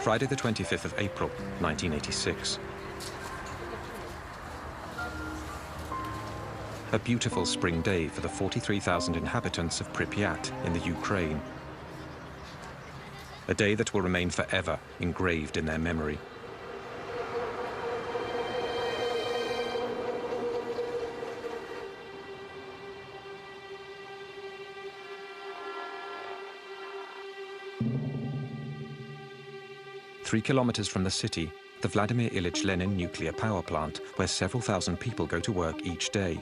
Friday the 25th of April, 1986. A beautiful spring day for the 43,000 inhabitants of Pripyat in the Ukraine. A day that will remain forever engraved in their memory. Three kilometers from the city, the Vladimir Ilyich Lenin nuclear power plant, where several thousand people go to work each day.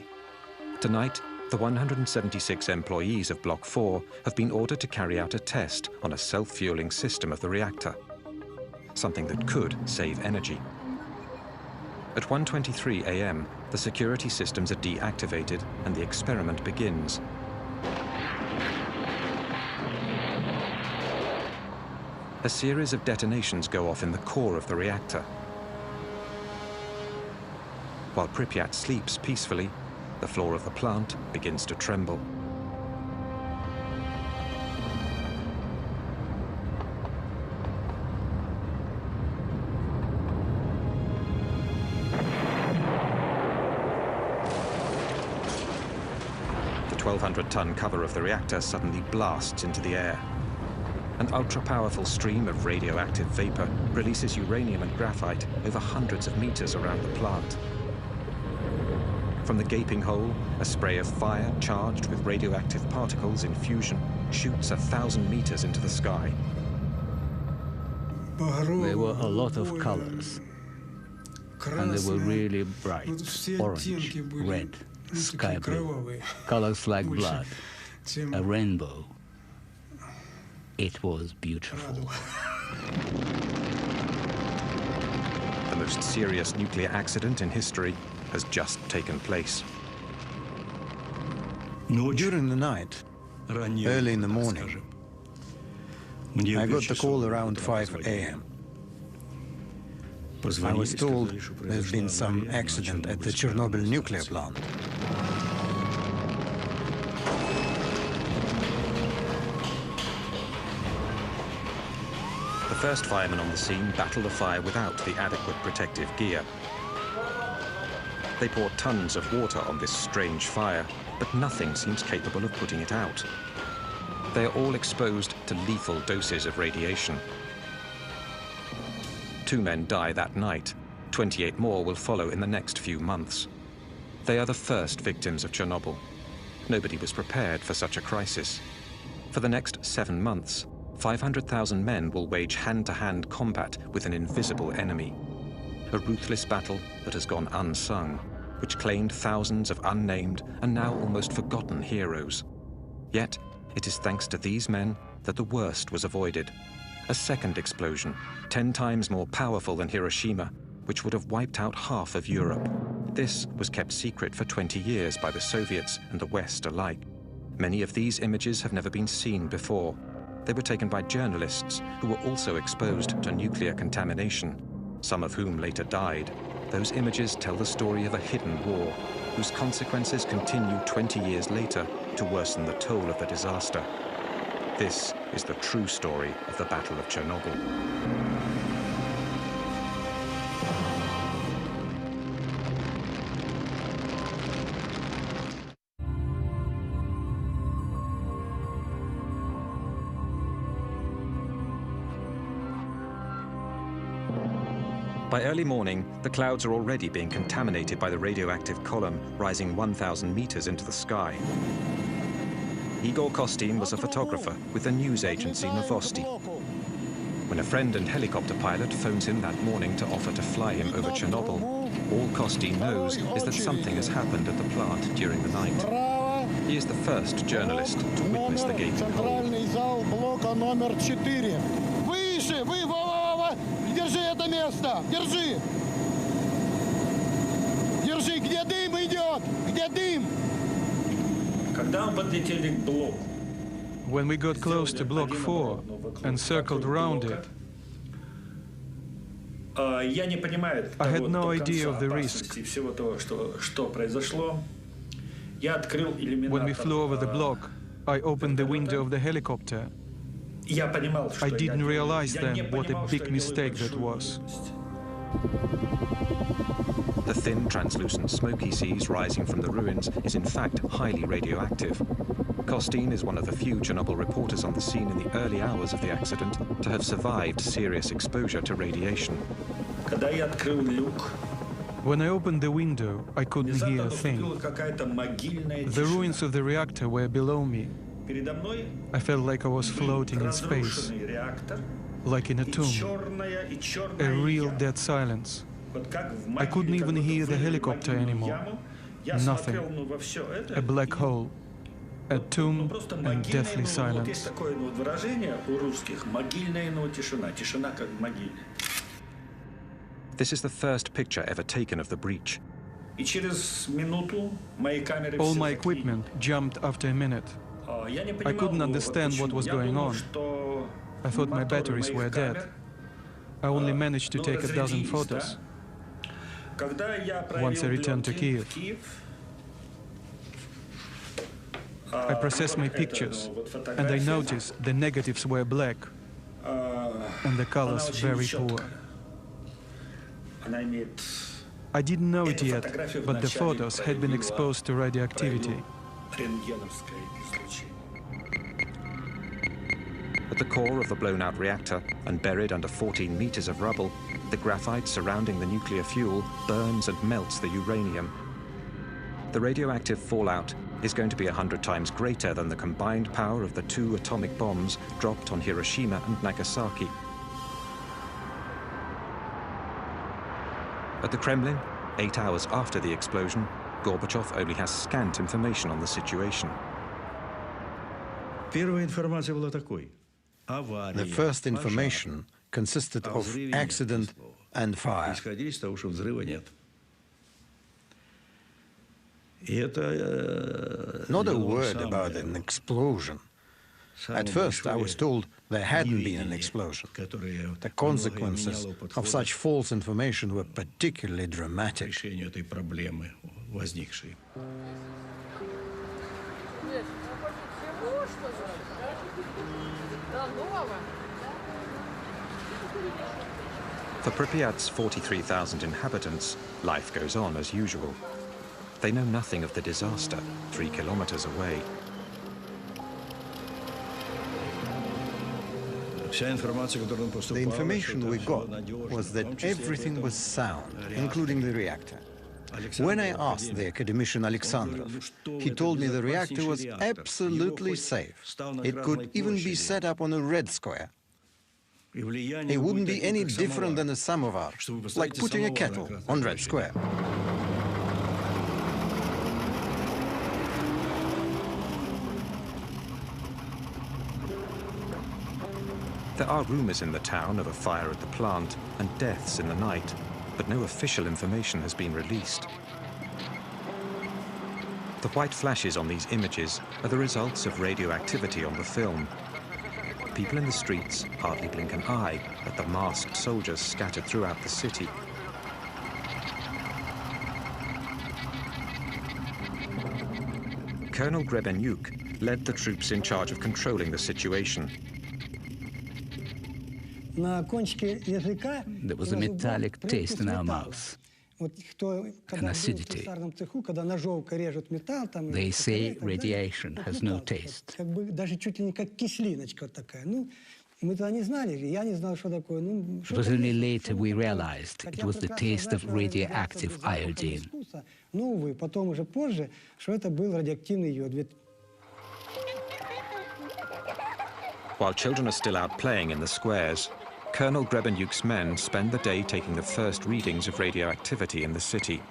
Tonight, the 176 employees of Block 4 have been ordered to carry out a test on a self-fueling system of the reactor, something that could save energy. At 1:23 a.m., the security systems are deactivated and the experiment begins. A series of detonations go off in the core of the reactor. While Pripyat sleeps peacefully, the floor of the plant begins to tremble. The 1,200-ton cover of the reactor suddenly blasts into the air. An ultra-powerful stream of radioactive vapor releases uranium and graphite over hundreds of meters around the plant. From the gaping hole, a spray of fire charged with radioactive particles in fusion shoots 1,000 meters into the sky. There were a lot of colors, and they were really bright, orange, red, sky blue, colors like blood, a rainbow. It was beautiful. The most serious nuclear accident in history has just taken place. During the night, early in the morning, I got the call around 5 a.m. I was told there's been some accident at the Chernobyl nuclear plant. The first firemen on the scene battle the fire without the adequate protective gear. They pour tons of water on this strange fire, but nothing seems capable of putting it out. They are all exposed to lethal doses of radiation. 2 men die that night. 28 more will follow in the next few months. They are the first victims of Chernobyl. Nobody was prepared for such a crisis. For the next 7 months, 500,000 men will wage hand-to-hand combat with an invisible enemy. A ruthless battle that has gone unsung, which claimed thousands of unnamed and now almost forgotten heroes. Yet, it is thanks to these men that the worst was avoided. A second explosion, 10 times more powerful than Hiroshima, which would have wiped out half of Europe. This was kept secret for 20 years by the Soviets and the West alike. Many of these images have never been seen before. They were taken by journalists who were also exposed to nuclear contamination, some of whom later died. Those images tell the story of a hidden war, whose consequences continue 20 years later to worsen the toll of the disaster. This is the true story of the Battle of Chernobyl. By early morning, the clouds are already being contaminated by the radioactive column rising 1,000 meters into the sky. Igor Kostin was a photographer with the news agency Novosti. When a friend and helicopter pilot phones him that morning to offer to fly him over Chernobyl, all Kostin knows is that something has happened at the plant during the night. He is the first journalist to witness the gaping hole. Держи это место! Держи! Держи! Где дым идет? Где дым? Когда мы подлетели к блоку, When we got close to Block 4 and circled around it, я не понимаю I had того no до idea конца of the опасности risk. всего того, что произошло. Я открыл иллюминатор. When we flew over the block, I opened the window of the helicopter I didn't realize then what a big mistake that was. The thin, translucent smoke he sees rising from the ruins is in fact highly radioactive. Costin is one of the few Chernobyl reporters on the scene in the early hours of the accident to have survived serious exposure to radiation. When I opened the window, I couldn't hear a thing. The ruins of the reactor were below me. I felt like I was floating in space, like in a tomb, a real dead silence. I couldn't even hear the helicopter anymore. Nothing. A black hole, a tomb and deathly silence. This is the first picture ever taken of the breach. All my equipment jumped after a minute. I couldn't understand what was going on. I thought my batteries were dead. I only managed to take a dozen photos. Once I returned to Kiev, I processed my pictures, and I noticed the negatives were black, and the colors very poor. I didn't know it yet, but the photos had been exposed to radioactivity. At the core of the blown-out reactor and buried under 14 meters of rubble, the graphite surrounding the nuclear fuel burns and melts the uranium. The radioactive fallout is going to be 100 times greater than the combined power of the 2 atomic bombs dropped on Hiroshima and Nagasaki. At the Kremlin, 8 hours after the explosion, Gorbachev only has scant information on the situation. The first information consisted of accident and fire. Not a word about an explosion. At first, I was told there hadn't been an explosion. The consequences of such false information were particularly dramatic. For Pripyat's 43,000 inhabitants, life goes on as usual. They know nothing of the disaster 3 kilometers away. The information we got was that everything was sound, including the reactor. When I asked the academician Alexandrov, he told me the reactor was absolutely safe. It could even be set up on a red square. It wouldn't be any different than a samovar, like putting a kettle on red square. There are rumors in the town of a fire at the plant and deaths in the night, but no official information has been released. The white flashes on these images are the results of radioactivity on the film. People in the streets hardly blink an eye at the masked soldiers scattered throughout the city. Colonel Grebenyuk led the troops in charge of controlling the situation. There was a metallic taste in our mouth, an acidity. They say radiation has no taste. It was only later we realized it was the taste of radioactive iodine. While children are still out playing in the squares, Colonel Grebenyuk's men spend the day taking the first readings of radioactivity in the city.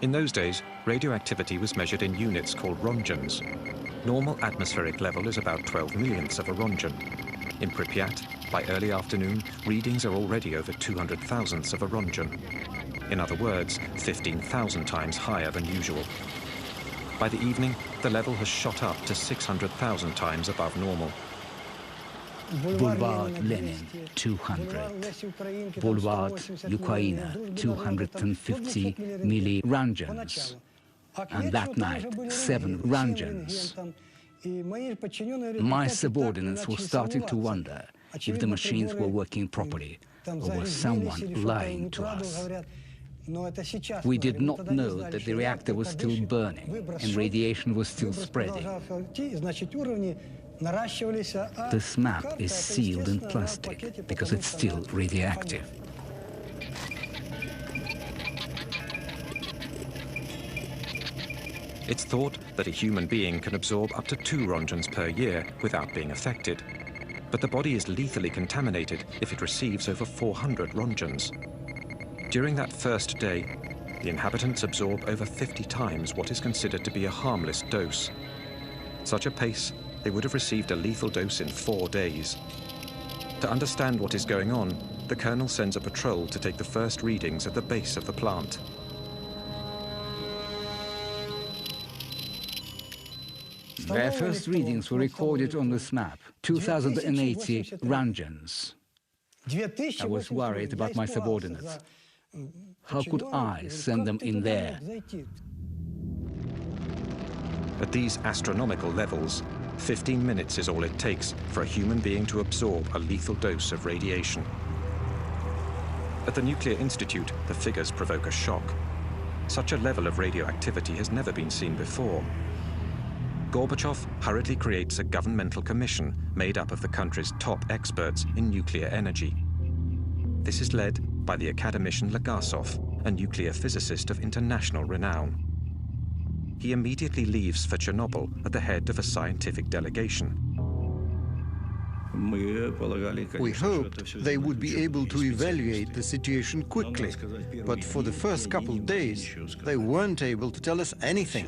In those days, radioactivity was measured in units called rongens. Normal atmospheric level is about 12 millionths of a rongen. In Pripyat, by early afternoon, readings are already over 200 thousandths of a rongen. In other words, 15,000 times higher than usual. By the evening, the level has shot up to 600,000 times above normal. Boulevard Lenin, 200. Boulevard Ukraina, 250 milli-rongens. And that night, 7 rongens. My subordinates were starting to wonder if the machines were working properly or was someone lying to us. We did not know that the reactor was still burning and radiation was still spreading. This map is sealed in plastic because it's still radioactive. It's thought that a human being can absorb up to 2 roentgens per year without being affected. But the body is lethally contaminated if it receives over 400 roentgens. During that first day, the inhabitants absorb over 50 times what is considered to be a harmless dose. Such a pace, they would have received a lethal dose in 4 days. To understand what is going on, the colonel sends a patrol to take the first readings at the base of the plant. Their first readings were recorded on this map, 2080 roentgens. I was worried about my subordinates. How could I send them in there? At these astronomical levels, 15 minutes is all it takes for a human being to absorb a lethal dose of radiation. At the Nuclear Institute, the figures provoke a shock. Such a level of radioactivity has never been seen before. Gorbachev hurriedly creates a governmental commission made up of the country's top experts in nuclear energy. This is led by the academician Legasov, a nuclear physicist of international renown. He immediately leaves for Chernobyl at the head of a scientific delegation. We hoped they would be able to evaluate the situation quickly, but for the first couple of days, they weren't able to tell us anything.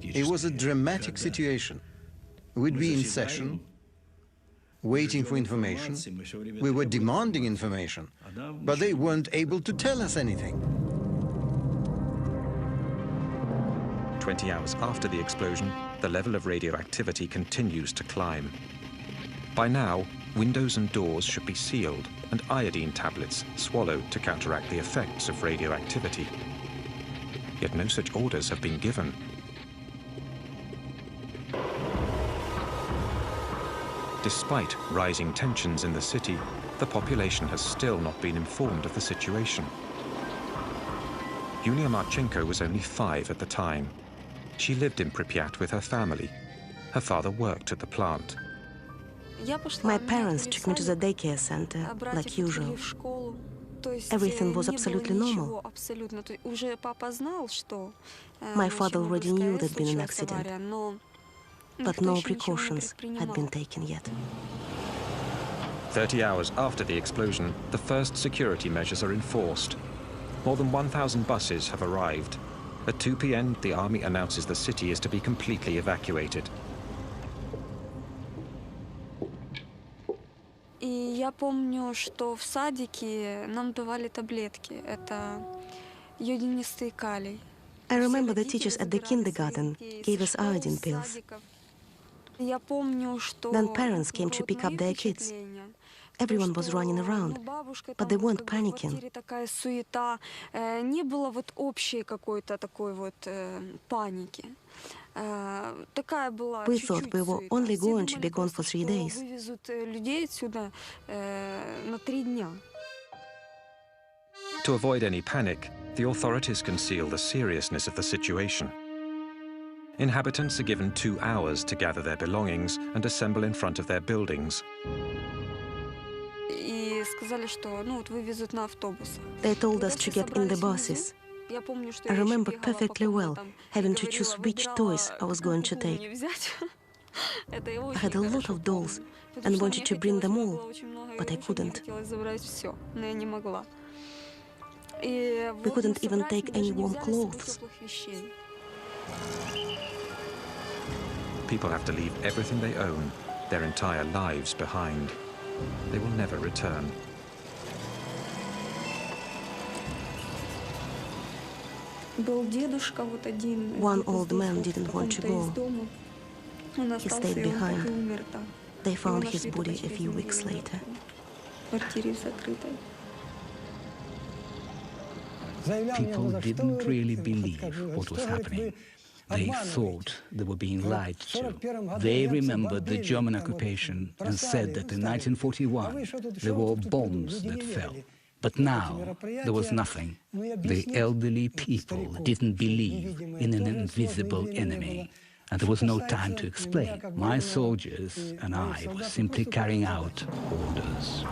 It was a dramatic situation. We'd be in session, waiting for information. We were demanding information, but they weren't able to tell us anything. 20 hours after the explosion, the level of radioactivity continues to climb. By now, windows and doors should be sealed and iodine tablets swallowed to counteract the effects of radioactivity. Yet no such orders have been given. Despite rising tensions in the city, the population has still not been informed of the situation. Yulia Marchenko was only 5 at the time. She lived in Pripyat with her family. Her father worked at the plant. My parents took me to the daycare center, like usual. Everything was absolutely normal. My father already knew there'd been an accident, but no precautions had been taken yet. 30 hours after the explosion, the first security measures are enforced. More than 1,000 buses have arrived. At 2 p.m., the army announces the city is to be completely evacuated. Я помню, что в садике нам давали таблетки. Это йодинистый калий. I remember the teachers at the kindergarten gave us iodine pills. Then parents came to pick up their kids. Everyone was running around, but they weren't panicking. Не было вот общей какой-то такой вот паники. We thought we were only going to be gone for 3 days. To avoid any panic, the authorities conceal the seriousness of the situation. Inhabitants are given 2 hours to gather their belongings and assemble in front of their buildings. They told us to get in the buses. I remember perfectly well having to choose which toys I was going to take. I had a lot of dolls and wanted to bring them all, but I couldn't. We couldn't even take any warm clothes. People have to leave everything they own, their entire lives behind. They will never return. One old man didn't want to go. He stayed behind. They found his body a few weeks later. People didn't really believe what was happening. They thought they were being lied to. They remembered the German occupation and said that in 1941 there were bombs that fell. But now there was nothing. The elderly people didn't believe in an invisible enemy. And there was no time to explain. My soldiers and I were simply carrying out orders.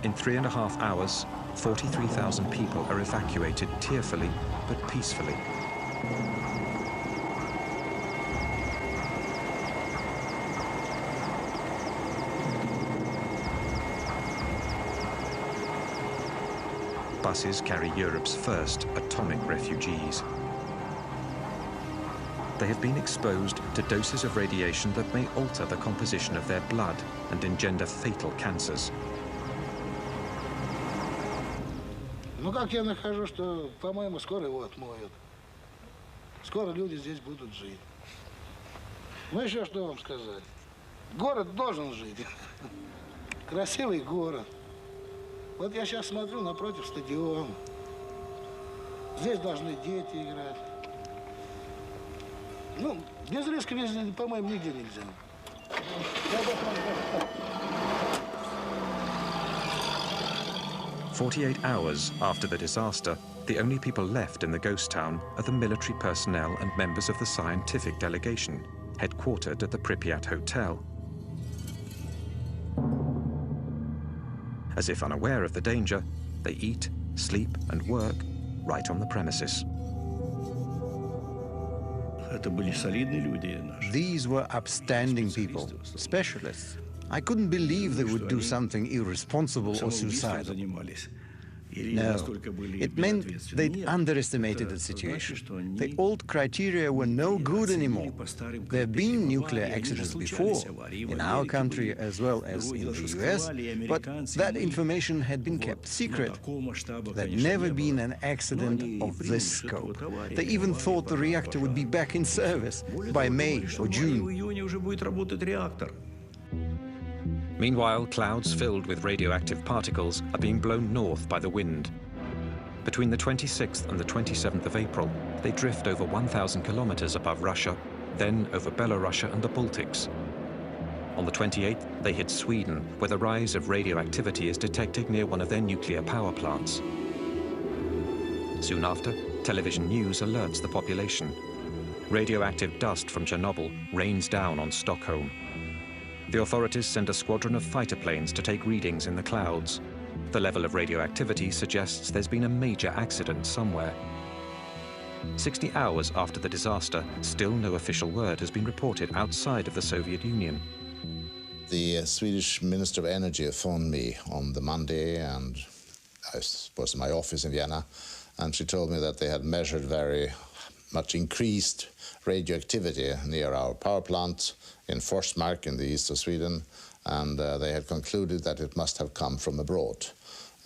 In 3.5 hours, 43,000 people are evacuated tearfully but peacefully. Buses carry Europe's first atomic refugees. They have been exposed to doses of radiation that may alter the composition of their blood and engender fatal cancers. Ну как я нахожу, что, по-моему, скоро его отмоют. Скоро люди здесь будут жить. Ну еще что вам сказать? Город должен жить. Красивый город. Вот я сейчас смотрю напротив стадиона. Здесь должны дети играть. Ну, без риска везде, по-моему, нигде нельзя. 48 hours after the disaster, the only people left in the ghost town are the military personnel and members of the scientific delegation, headquartered at the Pripyat Hotel. As if unaware of the danger, they eat, sleep, and work right on the premises. These were upstanding people, specialists. I couldn't believe they would do something irresponsible or suicidal. No, it meant they'd underestimated the situation. The old criteria were no good anymore. There have been nuclear accidents before, in our country as well as in the US, but that information had been kept secret. There'd never been an accident of this scope. They even thought the reactor would be back in service by May or June. Meanwhile, clouds filled with radioactive particles are being blown north by the wind. Between the 26th and the 27th of April, they drift over 1,000 kilometers above Russia, then over Belarus and the Baltics. On the 28th, they hit Sweden, where the rise of radioactivity is detected near one of their nuclear power plants. Soon after, television news alerts the population. Radioactive dust from Chernobyl rains down on Stockholm. The authorities send a squadron of fighter planes to take readings in the clouds. The level of radioactivity suggests there's been a major accident somewhere. 60 hours after the disaster, still no official word has been reported outside of the Soviet Union. The Swedish Minister of Energy phoned me on the Monday, and I was in my office in Vienna, and she told me that they had measured very much increased radioactivity near our power plant in Forsmark in the east of Sweden, and they had concluded that it must have come from abroad.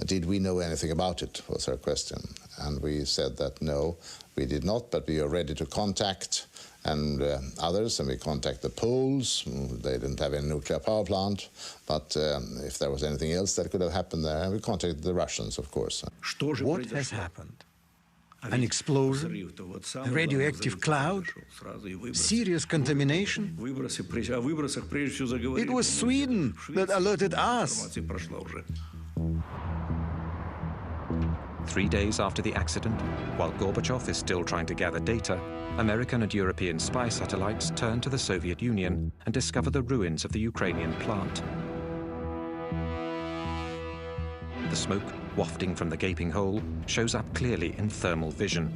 Did we know anything about it, was her question. And we said that no, we did not, but we are ready to contact others, and we contact the Poles. They didn't have any nuclear power plant, but if there was anything else that could have happened there, we contacted the Russians, of course. What has happened? An explosion, a radioactive cloud, serious contamination. It was Sweden that alerted us. 3 days after the accident, while Gorbachev is still trying to gather data, American and European spy satellites turn to the Soviet Union and discover the ruins of the Ukrainian plant. The smoke wafting from the gaping hole shows up clearly in thermal vision.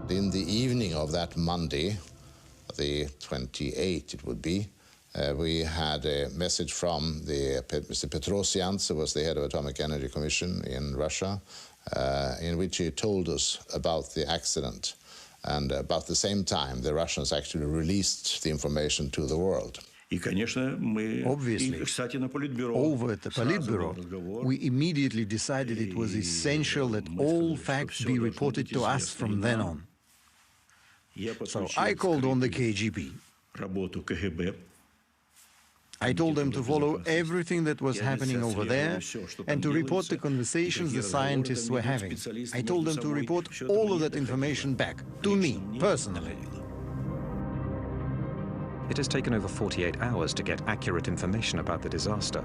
In the evening of that Monday, the 28th it would be, we had a message from Mr. Petrosian, who was the head of Atomic Energy Commission in Russia, in which he told us about the accident. And about the same time, the Russians actually released the information to the world. Obviously, over at the Politburo, we immediately decided it was essential that all facts be reported to us from then on. So I called on the KGB. I told them to follow everything that was happening over there and to report the conversations the scientists were having. I told them to report all of that information back, to me, personally. It has taken over 48 hours to get accurate information about the disaster.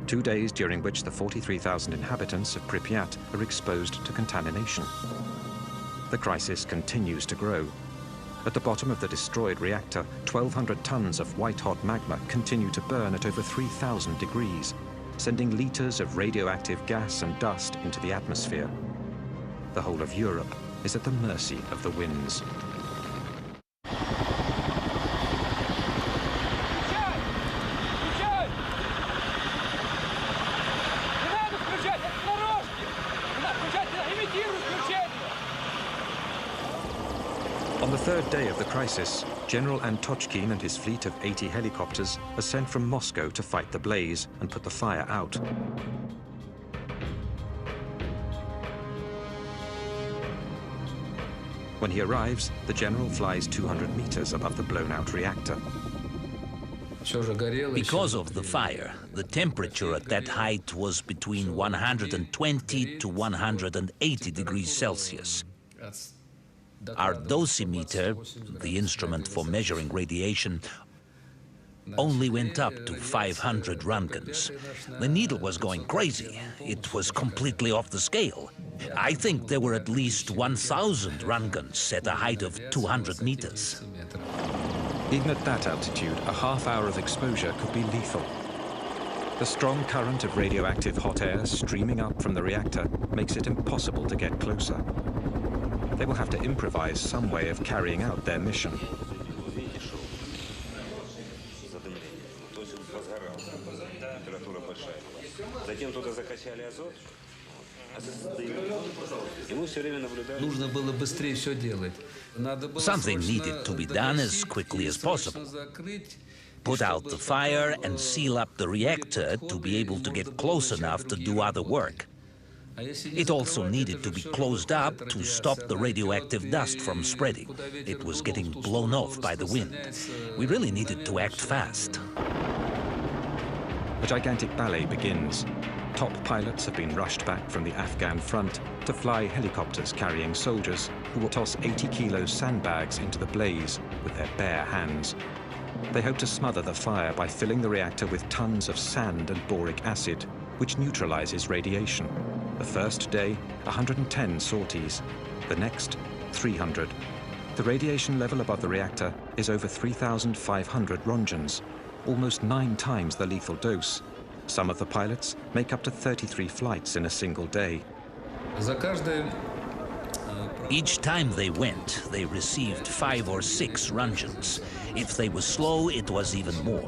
2 days during which the 43,000 inhabitants of Pripyat are exposed to contamination. The crisis continues to grow. At the bottom of the destroyed reactor, 1,200 tons of white-hot magma continue to burn at over 3,000 degrees, sending liters of radioactive gas and dust into the atmosphere. The whole of Europe is at the mercy of the winds. On the third day of the crisis, General Antochkin and his fleet of 80 helicopters are sent from Moscow to fight the blaze and put the fire out. When he arrives, the general flies 200 meters above the blown-out reactor. Because of the fire, the temperature at that height was between 120 to 180 degrees Celsius. Our dosimeter, the instrument for measuring radiation, only went up to 500 Röntgens. The needle was going crazy. It was completely off the scale. I think there were at least 1,000 Röntgens at a height of 200 meters. Even at that altitude, a half-hour of exposure could be lethal. The strong current of radioactive hot air streaming up from the reactor makes it impossible to get closer. They will have to improvise some way of carrying out their mission. Something needed to be done as quickly as possible. Put out the fire and seal up the reactor to be able to get close enough to do other work. It also needed to be closed up to stop the radioactive dust from spreading. It was getting blown off by the wind. We really needed to act fast. A gigantic ballet begins. Top pilots have been rushed back from the Afghan front to fly helicopters carrying soldiers who will toss 80-kilo sandbags into the blaze with their bare hands. They hope to smother the fire by filling the reactor with tons of sand and boric acid, which neutralizes radiation. The first day, 110 sorties. The next, 300. The radiation level above the reactor is over 3,500 Röntgens, almost 9 times the lethal dose. Some of the pilots make up to 33 flights in a single day. Each time they went, they received 5 or 6 Röntgens. If they were slow, it was even more.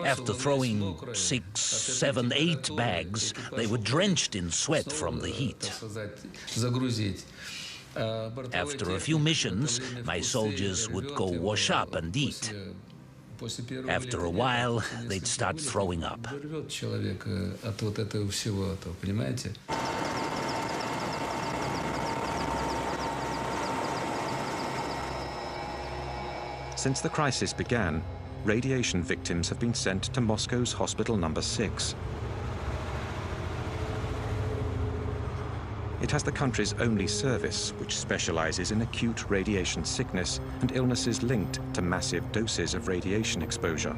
After throwing 6, 7, 8 bags, they were drenched in sweat from the heat. After a few missions, my soldiers would go wash up and eat. After a while, they'd start throwing up. Since the crisis began, radiation victims have been sent to Moscow's Hospital No. 6. It has the country's only service, which specializes in acute radiation sickness and illnesses linked to massive doses of radiation exposure.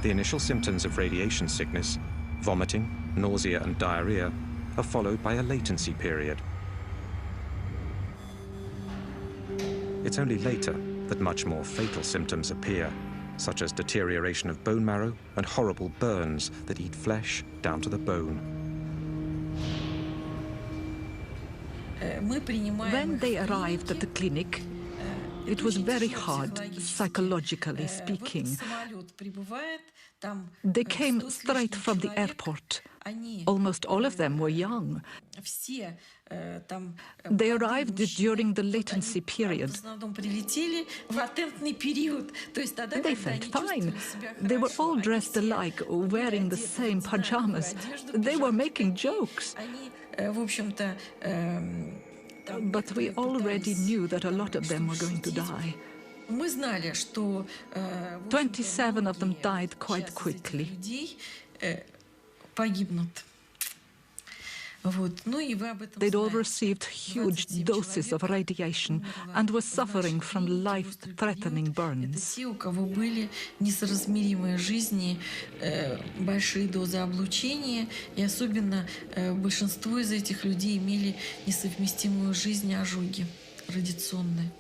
The initial symptoms of radiation sickness, vomiting, nausea and diarrhea, are followed by a latency period. It's only later that much more fatal symptoms appear, such as deterioration of bone marrow and horrible burns that eat flesh down to the bone. When they arrived at the clinic, it was very hard, psychologically speaking. They came straight from the airport. Almost all of them were young. They arrived during the latency period. They felt fine. They were all dressed alike, wearing the same pajamas. They were making jokes. But we already knew that a lot of them were going to die. 27 of them died quite quickly. They'd all received huge doses of radiation and were suffering from life-threatening burns. Большие дозы облучения, и особенно большинство из этих людей имели несовместимую с жизнью ожоги радиационные.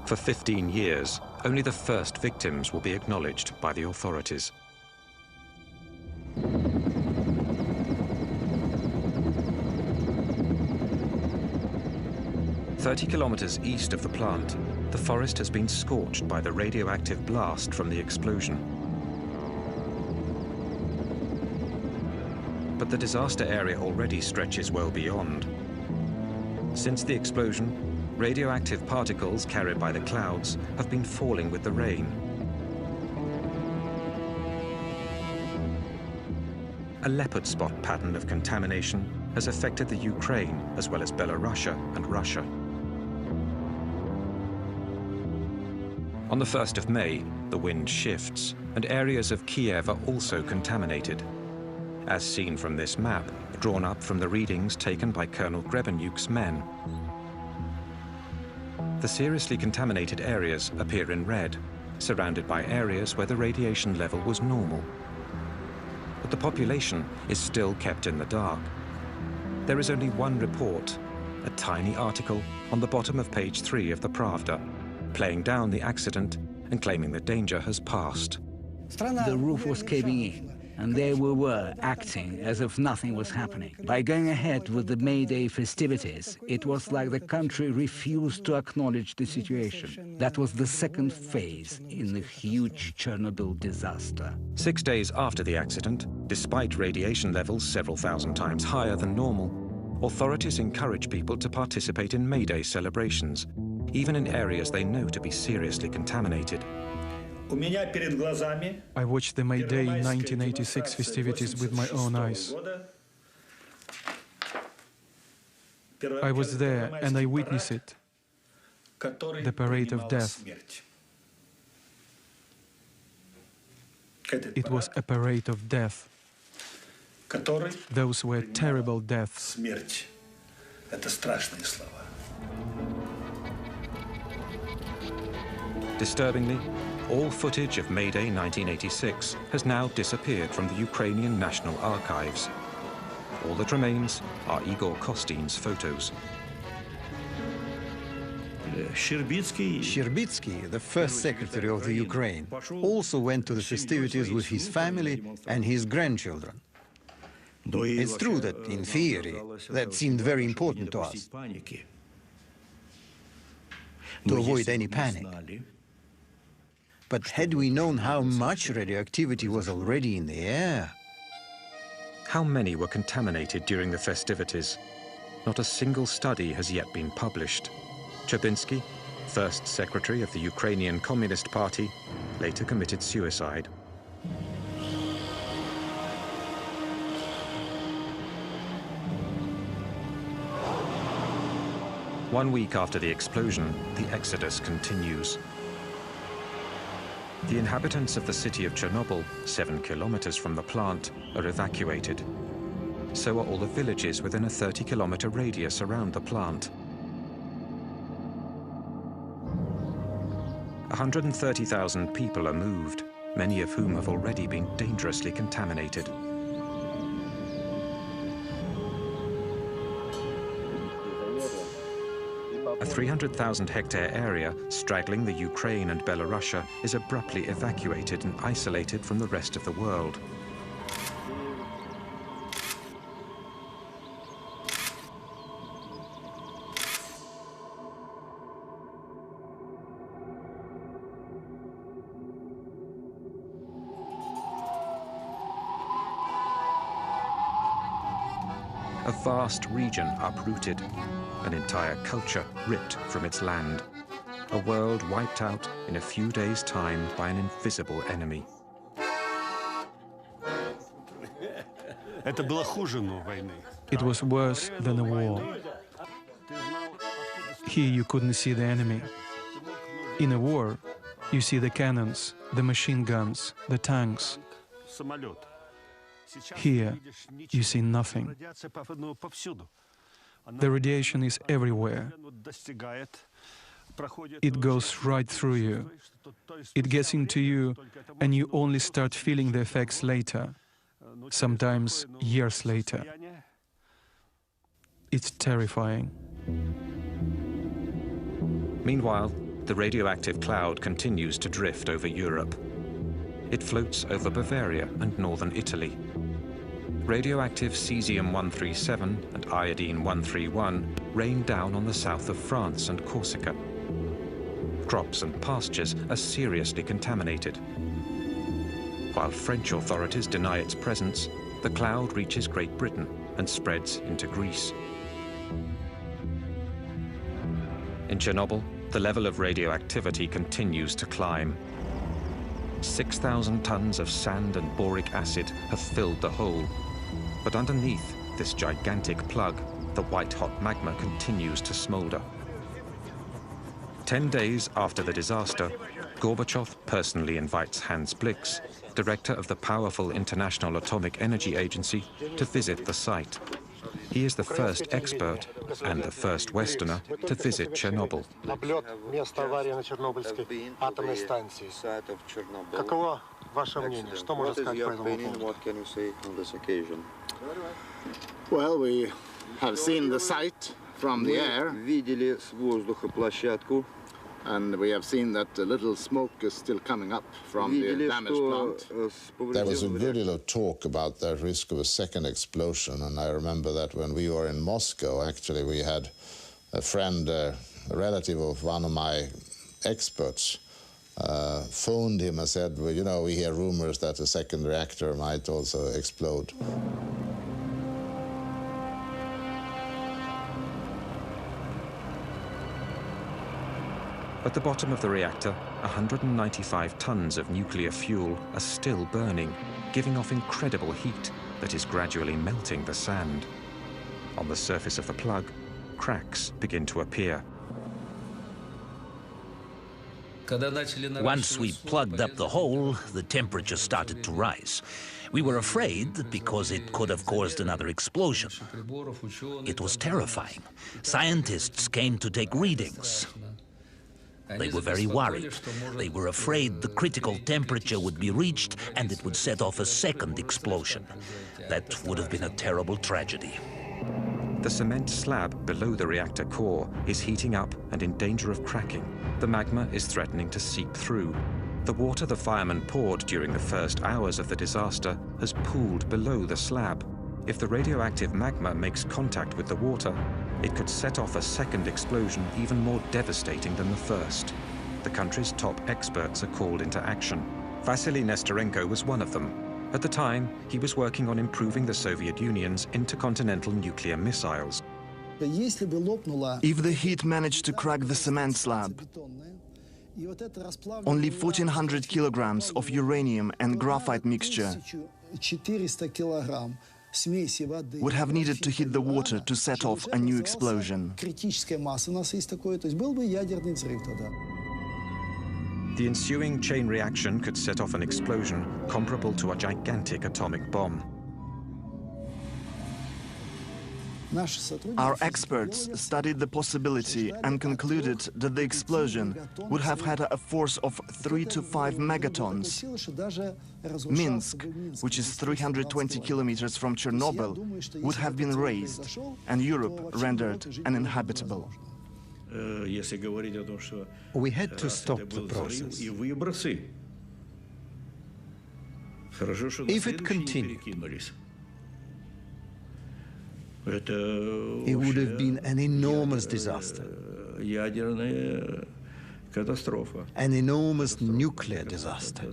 For 15 years, only the first victims will be acknowledged by the authorities. "30 kilometers east of the plant, the forest has been scorched by the radioactive blast from the explosion. But the disaster area already stretches well beyond. Since the explosion, radioactive particles carried by the clouds have been falling with the rain. A leopard spot pattern of contamination has affected the Ukraine as well as Belarus and Russia. On the 1st of May, the wind shifts, and areas of Kiev are also contaminated. As seen from this map, drawn up from the readings taken by Colonel Grebenyuk's men. The seriously contaminated areas appear in red, surrounded by areas where the radiation level was normal. But the population is still kept in the dark. There is only one report, a tiny article on the bottom of page 3 of the Pravda, playing down the accident and claiming the danger has passed. The roof was caving in, and there we were acting as if nothing was happening. By going ahead with the May Day festivities, it was like the country refused to acknowledge the situation. That was the second phase in the huge Chernobyl disaster. 6 days after the accident, despite radiation levels several thousand times higher than normal, authorities encourage people to participate in May Day celebrations, even in areas they know to be seriously contaminated. I watched the May Day 1986 festivities with my own eyes. I was there and I witnessed it, the parade of death. It was a parade of death. Those were terrible deaths. Disturbingly, all footage of May Day 1986 has now disappeared from the Ukrainian National Archives. All that remains are Igor Kostyn's photos. Sherbitsky, the first secretary of the Ukraine, also went to the festivities with his family and his grandchildren. It's true that, in theory, that seemed very important to us, to avoid any panic. But had we known how much radioactivity was already in the air? How many were contaminated during the festivities? Not a single study has yet been published. Cherbinsky, first secretary of the Ukrainian Communist Party, later committed suicide. One week after the explosion, the exodus continues. The inhabitants of the city of Chernobyl, 7 kilometers from the plant, are evacuated. So are all the villages within a 30-kilometer radius around the plant. 130,000 people are moved, many of whom have already been dangerously contaminated. A 300,000-hectare area straddling the Ukraine and Belarus is abruptly evacuated and isolated from the rest of the world. A vast region uprooted, an entire culture ripped from its land, a world wiped out in a few days' time by an invisible enemy. Это было хуже войны. It was worse than a war. Here you couldn't see the enemy. In a war, you see the cannons, the machine guns, the tanks. Here, you see nothing. The radiation is everywhere. It goes right through you. It gets into you, and you only start feeling the effects later, sometimes years later. It's terrifying. Meanwhile, the radioactive cloud continues to drift over Europe. It floats over Bavaria and northern Italy. Radioactive cesium-137 and iodine-131 rain down on the south of France and Corsica. Crops and pastures are seriously contaminated. While French authorities deny its presence, the cloud reaches Great Britain and spreads into Greece. In Chernobyl, the level of radioactivity continues to climb. 6,000 tons of sand and boric acid have filled the hole. But underneath this gigantic plug, the white-hot magma continues to smolder. 10 days after the disaster, Gorbachev personally invites Hans Blix, director of the powerful International Atomic Energy Agency, to visit the site. He is the first expert and the first Westerner to visit Chernobyl. What can you say on this occasion? Well, we have seen the site from the air. And we have seen that a little smoke is still coming up from the damaged plant. There was a good deal of talk about the risk of a second explosion, and I remember that when we were in Moscow, actually, we had a friend, a relative of one of my experts, phoned him and said, well, you know, we hear rumors that a second reactor might also explode. At the bottom of the reactor, 195 tons of nuclear fuel are still burning, giving off incredible heat that is gradually melting the sand. On the surface of the plug, cracks begin to appear. Once we plugged up the hole, the temperature started to rise. We were afraid because it could have caused another explosion. It was terrifying. Scientists came to take readings. They were very worried. They were afraid the critical temperature would be reached and it would set off a second explosion. That would have been a terrible tragedy. The cement slab below the reactor core is heating up and in danger of cracking. The magma is threatening to seep through. The water the firemen poured during the first hours of the disaster has pooled below the slab. If the radioactive magma makes contact with the water, it could set off a second explosion even more devastating than the first. The country's top experts are called into action. Vasily Nestorenko was one of them. At the time, he was working on improving the Soviet Union's intercontinental nuclear missiles. If the heat managed to crack the cement slab, only 1,400 kilograms of uranium and graphite mixture would have needed to hit the water to set off a new explosion. The ensuing chain reaction could set off an explosion comparable to a gigantic atomic bomb. Our experts studied the possibility and concluded that the explosion would have had a force of 3 to 5 megatons. Minsk, which is 320 kilometers from Chernobyl, would have been razed and Europe rendered uninhabitable. We had to stop the process. If it continued, it would have been an enormous disaster, an enormous nuclear disaster.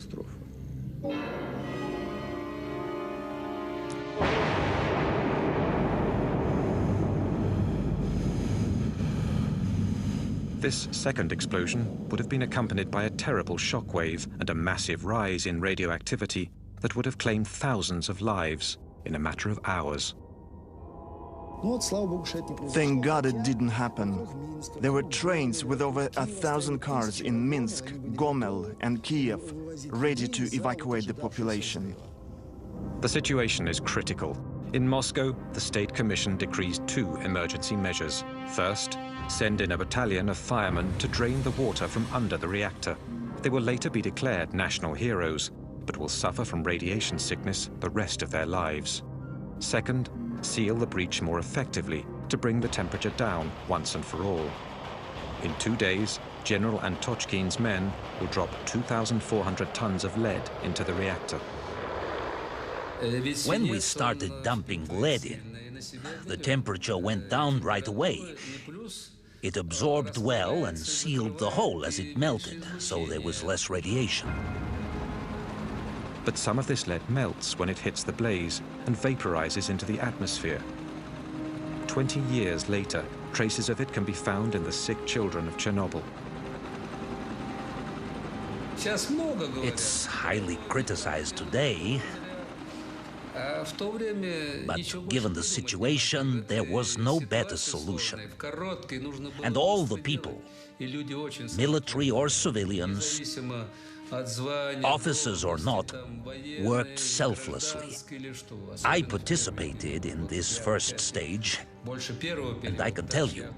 This second explosion would have been accompanied by a terrible shockwave and a massive rise in radioactivity that would have claimed thousands of lives in a matter of hours. Thank God it didn't happen. There were trains with over 1,000 cars in Minsk, Gomel and Kiev, ready to evacuate the population. The situation is critical. In Moscow, the State Commission decrees 2 emergency measures. First, send in a battalion of firemen to drain the water from under the reactor. They will later be declared national heroes, but will suffer from radiation sickness the rest of their lives. Second, seal the breach more effectively to bring the temperature down once and for all. In 2 days, General Antochkin's men will drop 2,400 tons of lead into the reactor. When we started dumping lead in, the temperature went down right away. It absorbed well and sealed the hole as it melted, so there was less radiation. But some of this lead melts when it hits the blaze and vaporizes into the atmosphere. 20 years later, traces of it can be found in the sick children of Chernobyl. It's highly criticized today, but given the situation, there was no better solution. And all the people, military or civilians, officers or not, worked selflessly. I participated in this first stage, and I can tell you,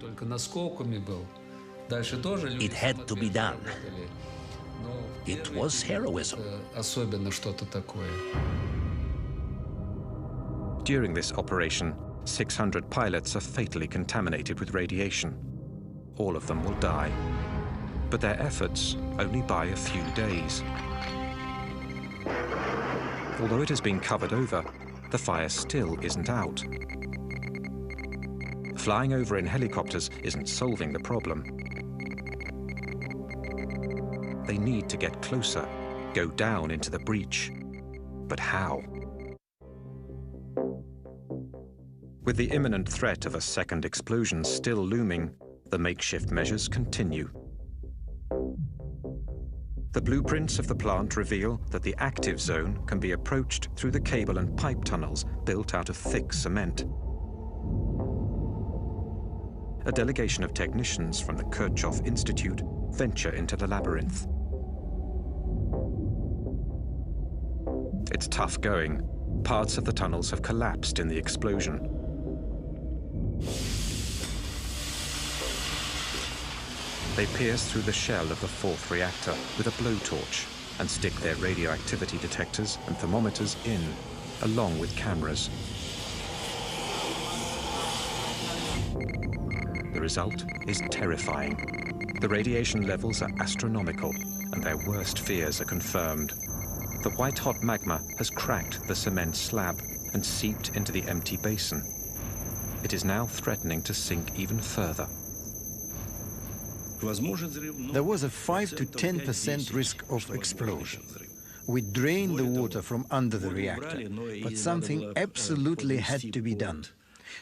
it had to be done. It was heroism. During this operation, 600 pilots are fatally contaminated with radiation. All of them will die. But their efforts only buy a few days. Although it has been covered over, the fire still isn't out. Flying over in helicopters isn't solving the problem. They need to get closer, go down into the breach. But how? With the imminent threat of a second explosion still looming, the makeshift measures continue. The blueprints of the plant reveal that the active zone can be approached through the cable and pipe tunnels built out of thick cement. A delegation of technicians from the Kirchhoff Institute venture into the labyrinth. It's tough going. Parts of the tunnels have collapsed in the explosion. They pierce through the shell of the 4th reactor with a blowtorch and stick their radioactivity detectors and thermometers in, along with cameras. The result is terrifying. The radiation levels are astronomical, and their worst fears are confirmed. The white-hot magma has cracked the cement slab and seeped into the empty basin. It is now threatening to sink even further. There was a 5 to 10% risk of explosion. We drained the water from under the reactor, but something absolutely had to be done.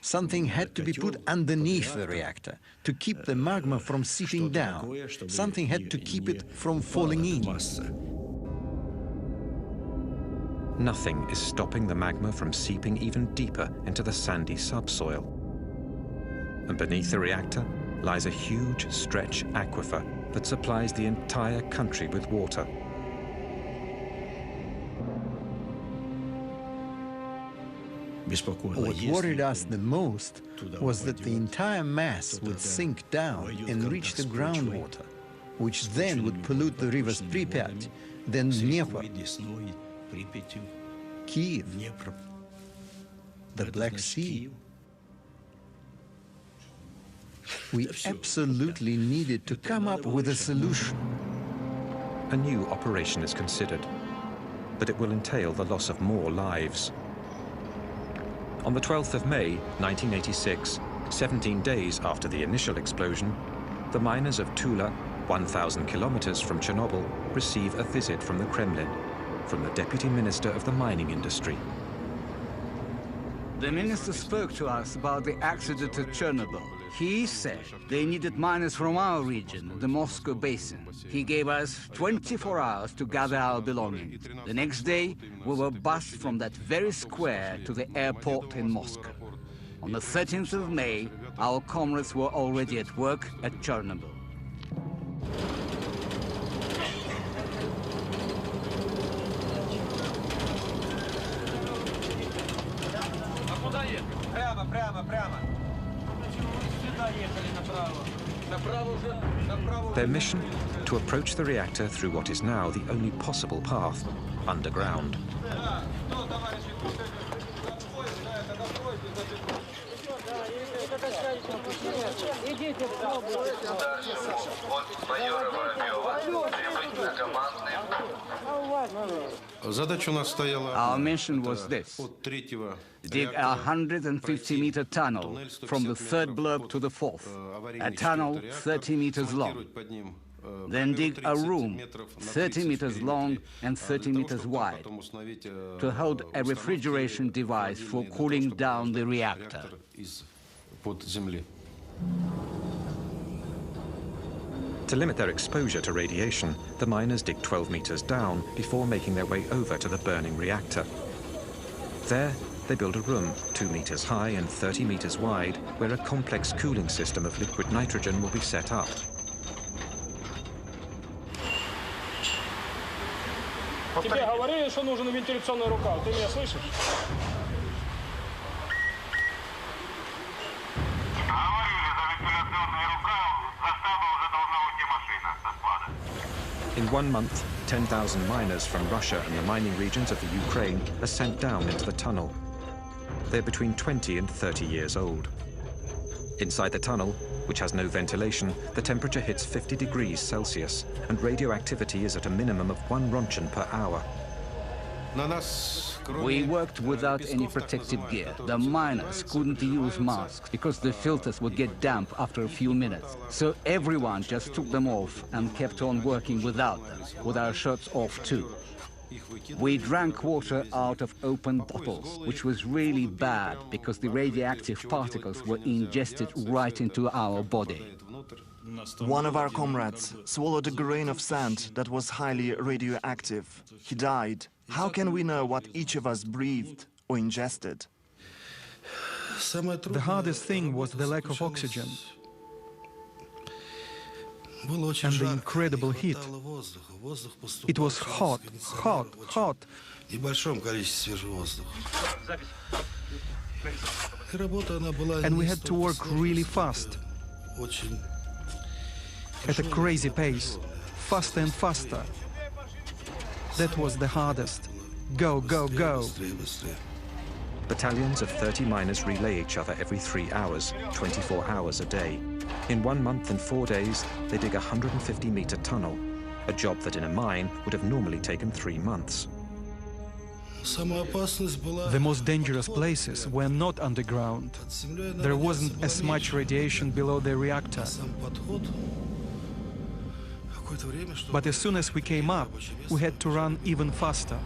Something had to be put underneath the reactor to keep the magma from seeping down. Something had to keep it from falling in. Nothing is stopping the magma from seeping even deeper into the sandy subsoil. And beneath the reactor lies a huge stretch aquifer that supplies the entire country with water. What worried us the most was that the entire mass would sink down and reach the groundwater, which then would pollute the rivers Pripyat, then Dnieper, Kiev, the Black Sea. We absolutely needed to come up with a solution. A new operation is considered, but it will entail the loss of more lives. On the 12th of May, 1986, 17 days after the initial explosion, the miners of Tula, 1,000 kilometers from Chernobyl, receive a visit from the Kremlin, from the Deputy Minister of the Mining Industry. The minister spoke to us about the accident at Chernobyl. He said they needed miners from our region, the Moscow basin. He gave us 24 hours to gather our belongings. The next day, we were bussed from that very square to the airport in Moscow. On the 13th of May, our comrades were already at work at Chernobyl. Their mission? To approach the reactor through what is now the only possible path, underground. Our mission was this: dig a 150-meter tunnel from the third block to the fourth, a tunnel 30 meters long. Then dig a room 30 meters long and 30 meters wide to hold a refrigeration device for cooling down the reactor. To limit their exposure to radiation, the miners dig 12 meters down before making their way over to the burning reactor. There, they build a room 2 meters high and 30 meters wide, where a complex cooling system of liquid nitrogen will be set up. Тебе говорили, что нужен вентиляционный рукав. Ты меня слышишь? In 1 month, 10,000 miners from Russia and the mining regions of the Ukraine are sent down into the tunnel. They're between 20 and 30 years old. Inside the tunnel, which has no ventilation, the temperature hits 50 degrees Celsius, and radioactivity is at a minimum of 1 rontgen per hour. We worked without any protective gear. The miners couldn't use masks because the filters would get damp after a few minutes. So everyone just took them off and kept on working without them, with our shirts off too. We drank water out of open bottles, which was really bad because the radioactive particles were ingested right into our body. One of our comrades swallowed a grain of sand that was highly radioactive. He died. How can we know what each of us breathed or ingested? The hardest thing was the lack of oxygen and the incredible heat. It was hot, hot, hot. And we had to work really fast, at a crazy pace, faster and faster. That was the hardest. Go, go, go. Battalions of 30 miners relay each other every 3 hours, 24 hours a day. In 1 month and 4 days, they dig a 150-meter tunnel, a job that in a mine would have normally taken 3 months. The most dangerous places were not underground. There wasn't as much radiation below the reactor. But as soon as we came up, we had to run even faster.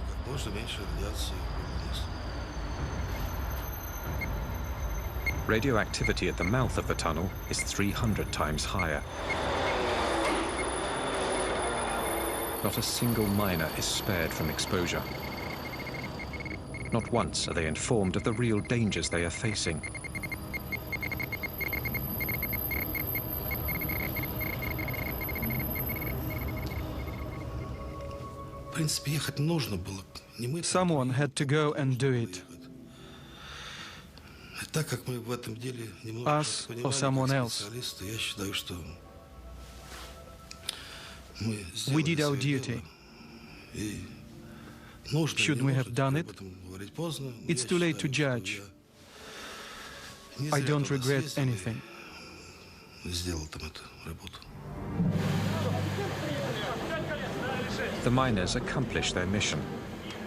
Radioactivity at the mouth of the tunnel is 300 times higher. Not a single miner is spared from exposure. Not once are they informed of the real dangers they are facing. Someone had to go and do it. Us or someone else. We did our duty. Shouldn't we have done it? It's too late to judge. I don't regret anything. The miners accomplish their mission,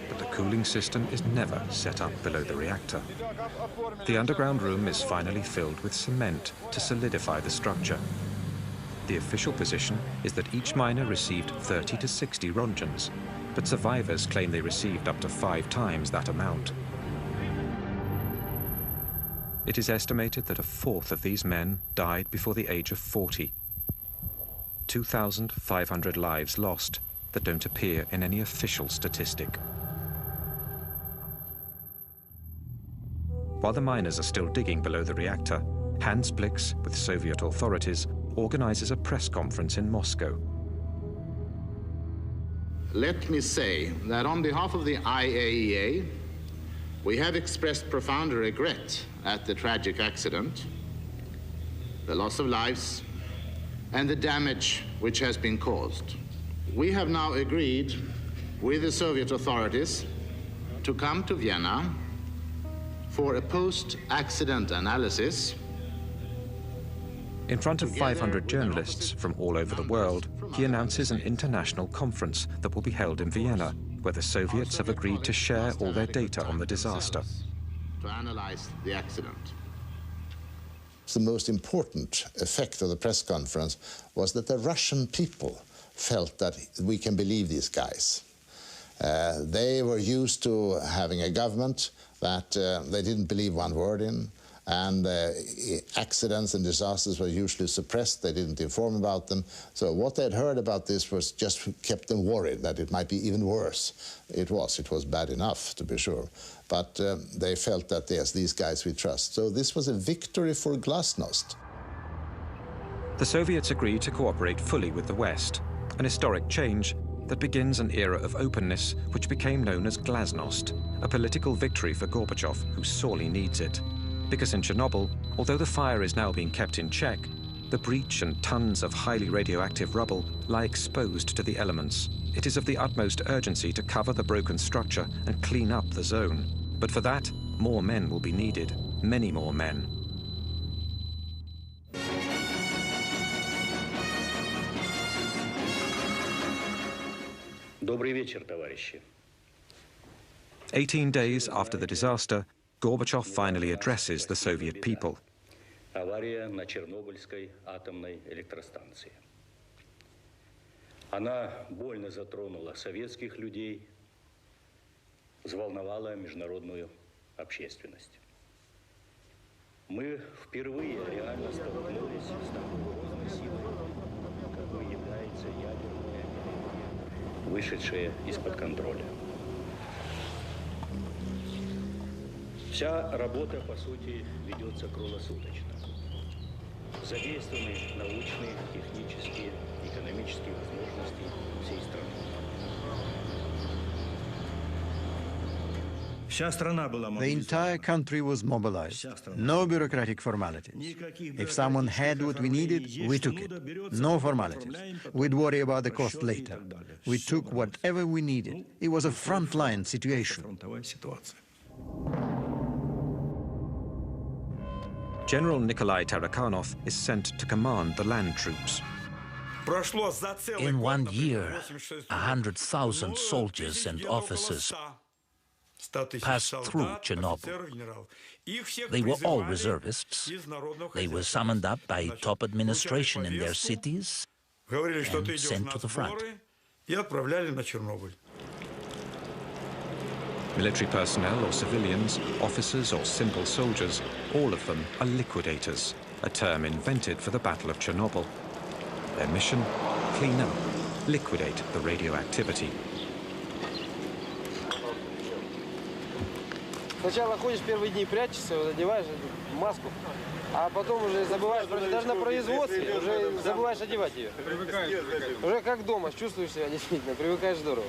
but the cooling system is never set up below the reactor. The underground room is finally filled with cement to solidify the structure. The official position is that each miner received 30 to 60 rontgens, but survivors claim they received up to 5 times that amount. It is estimated that a fourth of these men died before the age of 40. 2,500 lives lost that don't appear in any official statistic. While the miners are still digging below the reactor, Hans Blix, with Soviet authorities, organizes a press conference in Moscow. Let me say that on behalf of the IAEA, we have expressed profound regret at the tragic accident, the loss of lives, and the damage which has been caused. We have now agreed with the Soviet authorities to come to Vienna for a post-accident analysis. In front of 500 journalists from all over the world, he announces an international conference that will be held in Vienna, where the Soviets have agreed to share all their data on the disaster. To analyze the accident. The most important effect of the press conference was that the Russian people felt that we can believe these guys. They were used to having a government that they didn't believe one word in, and accidents and disasters were usually suppressed. They didn't inform about them. So what they'd heard about this was just kept them worried that it might be even worse. It was bad enough, to be sure. But they felt that, yes, these guys we trust. So this was a victory for glasnost. The Soviets agreed to cooperate fully with the West, an historic change that begins an era of openness which became known as glasnost, a political victory for Gorbachev, who sorely needs it. Because in Chernobyl, although the fire is now being kept in check, the breach and tons of highly radioactive rubble lie exposed to the elements. It is of the utmost urgency to cover the broken structure and clean up the zone. But for that, more men will be needed, many more men. Добрый вечер, товарищи. 18 days after the disaster, Gorbachev finally addresses the Soviet people. Авария на Чернобыльской атомной электростанции. Она больно затронула советских людей, взволновала международную общественность. Мы впервые реально столкнулись с такой грозной силой, какой является ядерная энергия, вышедшая из-под контроля. Вся работа, по сути, ведется круглосуточно. Задействованы научные, технические, экономические возможности всей страны. The entire country was mobilized. No bureaucratic formalities. If someone had what we needed, we took it. No formalities. We'd worry about the cost later. We took whatever we needed. It was a frontline situation. General Nikolai Tarakhanov is sent to command the land troops. In 1 year, 100,000 soldiers and officers passed through Chernobyl. They were all reservists. They were summoned up by top administration in their cities and sent to the front. Military personnel or civilians, officers or simple soldiers, all of them are liquidators, a term invented for the Battle of Chernobyl. Their mission? Clean up, liquidate the radioactivity. Сначала ходишь первые дни, прячешься, одеваешь маску, а потом уже забываешь, даже на производстве уже забываешь одевать ее. Уже как дома, чувствуешь себя действительно, привыкаешь здорово.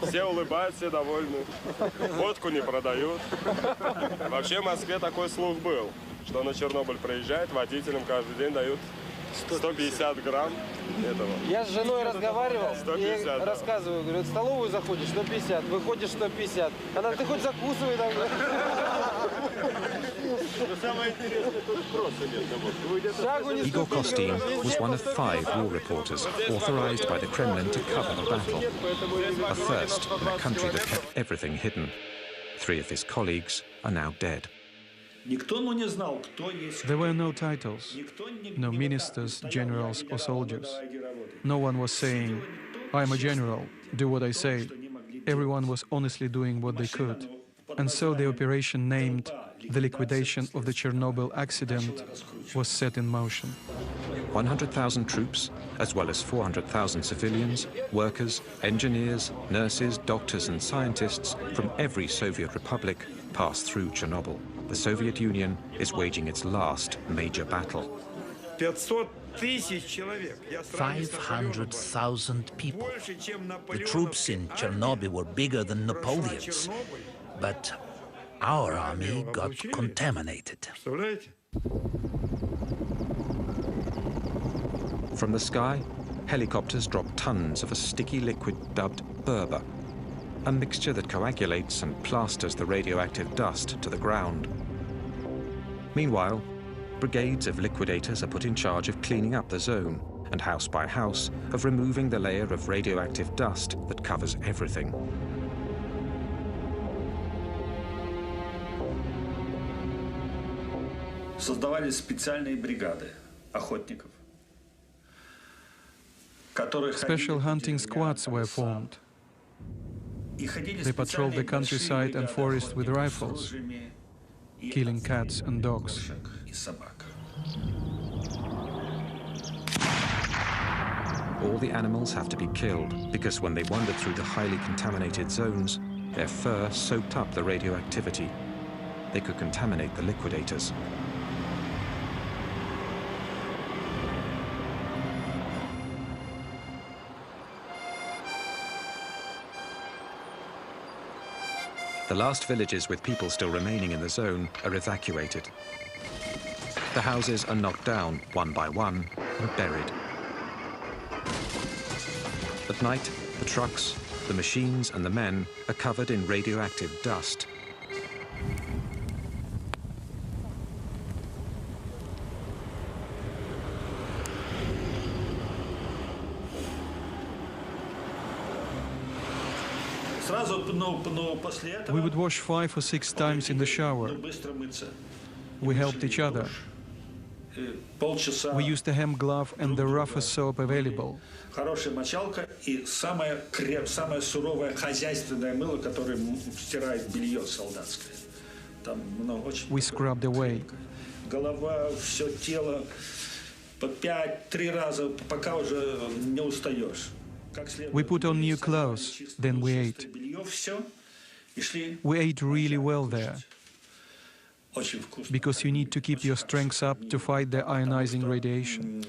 Все улыбаются, все довольны. Водку не продают. Вообще в Москве такой слух был, что на Чернобыль приезжает, водителям каждый день дают 150 грамм этого. Я с женой разговаривал, и рассказываю, говорю, в столовую заходишь 150, выходишь 150. Она, ты хоть закусывай там. Igor Kostin was one of 5 war reporters authorized by the Kremlin to cover the battle. A first in a country that kept everything hidden. 3 of his colleagues are now dead. There were no titles, no ministers, generals or soldiers. No one was saying, I'm a general, do what I say. Everyone was honestly doing what they could. And so the operation named the liquidation of the Chernobyl accident was set in motion. 100,000 troops, as well as 400,000 civilians, workers, engineers, nurses, doctors and scientists from every Soviet republic passed through Chernobyl. the Soviet Union is waging its last major battle. 500,000 people. The troops in Chernobyl were bigger than Napoleon's, but our army got contaminated. From the sky, helicopters drop tons of a sticky liquid dubbed Berber, a mixture that coagulates and plasters the radioactive dust to the ground. Meanwhile, brigades of liquidators are put in charge of cleaning up the zone, and house by house, of removing the layer of radioactive dust that covers everything. Создавались специальные бригады охотников. Special hunting squads were formed. They patrolled the countryside and forest with rifles, killing cats and dogs. All the animals have to be killed because when they wandered through the highly contaminated zones, their fur soaked up the radioactivity. They could contaminate the liquidators. The last villages with people still remaining in the zone are evacuated. The houses are knocked down one by one and buried. At night, the trucks, the machines and the men are covered in radioactive dust. We would wash 5 or 6 times in the shower. We helped each other. We used a hemp glove and the roughest soap available. Хорошая мочалка и самое суровое хозяйственное мыло, которое стирает белье солдатское. Там очень. We scrubbed away. Голова, все тело по 5-3 раза, пока уже не устаешь. We put on new clothes, then we ate. We ate really well there, because you need to keep your strength up to fight the ionizing radiation.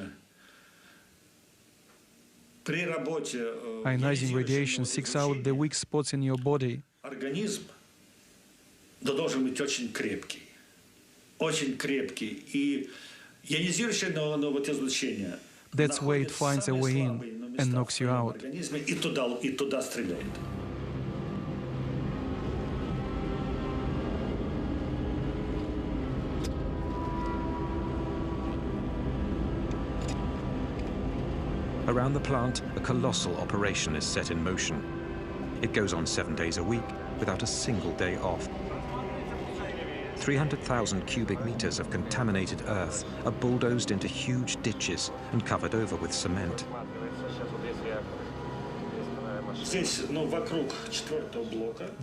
Ionizing radiation seeks out the weak spots in your body. Организм должен быть очень крепкий. Очень крепкий. И ионизирующее излучение. That's where it finds a way in and knocks you out. И туда стреляет. Around the plant, a colossal operation is set in motion. It goes on 7 days a week without a single day off. 300,000 cubic meters of contaminated earth are bulldozed into huge ditches and covered over with cement.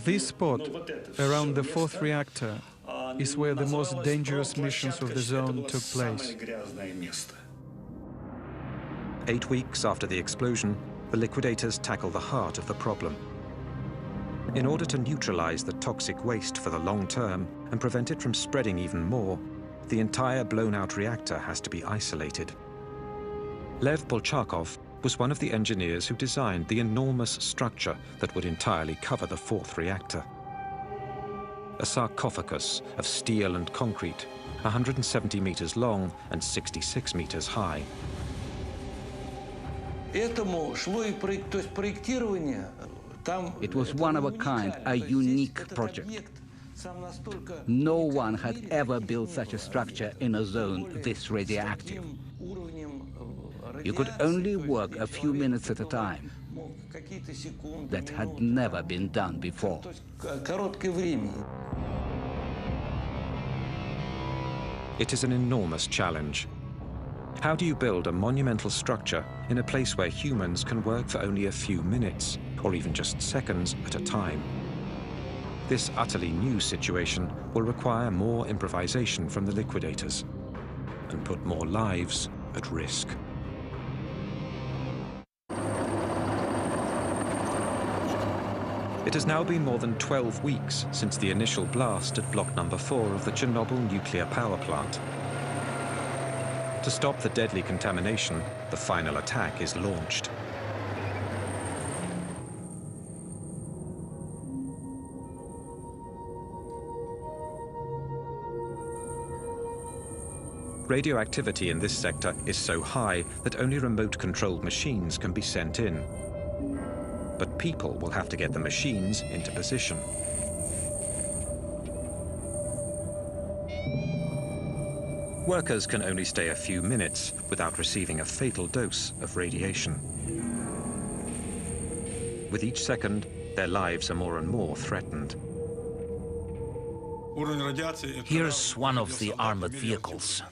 This spot, around the 4th reactor, is where the most dangerous missions of the zone took place. 8 weeks after the explosion, the liquidators tackle the heart of the problem. In order to neutralize the toxic waste for the long term and prevent it from spreading even more, the entire blown-out reactor has to be isolated. Lev Polchakov was one of the engineers who designed the enormous structure that would entirely cover the 4th reactor. A sarcophagus of steel and concrete, 170 meters long and 66 meters high. It was one of a kind, a unique project. No one had ever built such a structure in a zone this radioactive. You could only work a few minutes at a time. That had never been done before. It is an enormous challenge. How do you build a monumental structure in a place where humans can work for only a few minutes, or even just seconds at a time? This utterly new situation will require more improvisation from the liquidators and put more lives at risk. It has now been more than 12 weeks since the initial blast at block number 4 of the Chernobyl nuclear power plant. To stop the deadly contamination, the final attack is launched. Radioactivity in this sector is so high that only remote-controlled machines can be sent in. But people will have to get the machines into position. Workers can only stay a few minutes without receiving a fatal dose of radiation. With each second, their lives are more and more threatened. Here's one of the armored vehicles.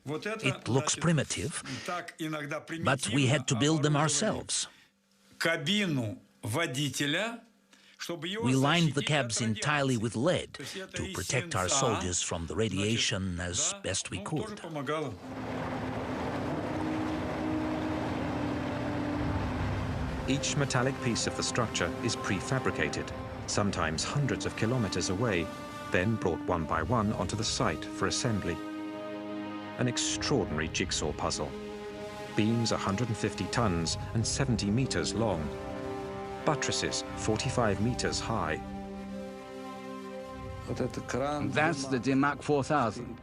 It looks primitive, but we had to build them ourselves. We lined the cabs entirely with lead to protect our soldiers from the radiation as best we could. Each metallic piece of the structure is prefabricated, sometimes hundreds of kilometers away, then brought one by one onto the site for assembly. An extraordinary jigsaw puzzle. Beams 150 tons and 70 meters long. Buttresses 45 meters high. That's the Dimak 4000.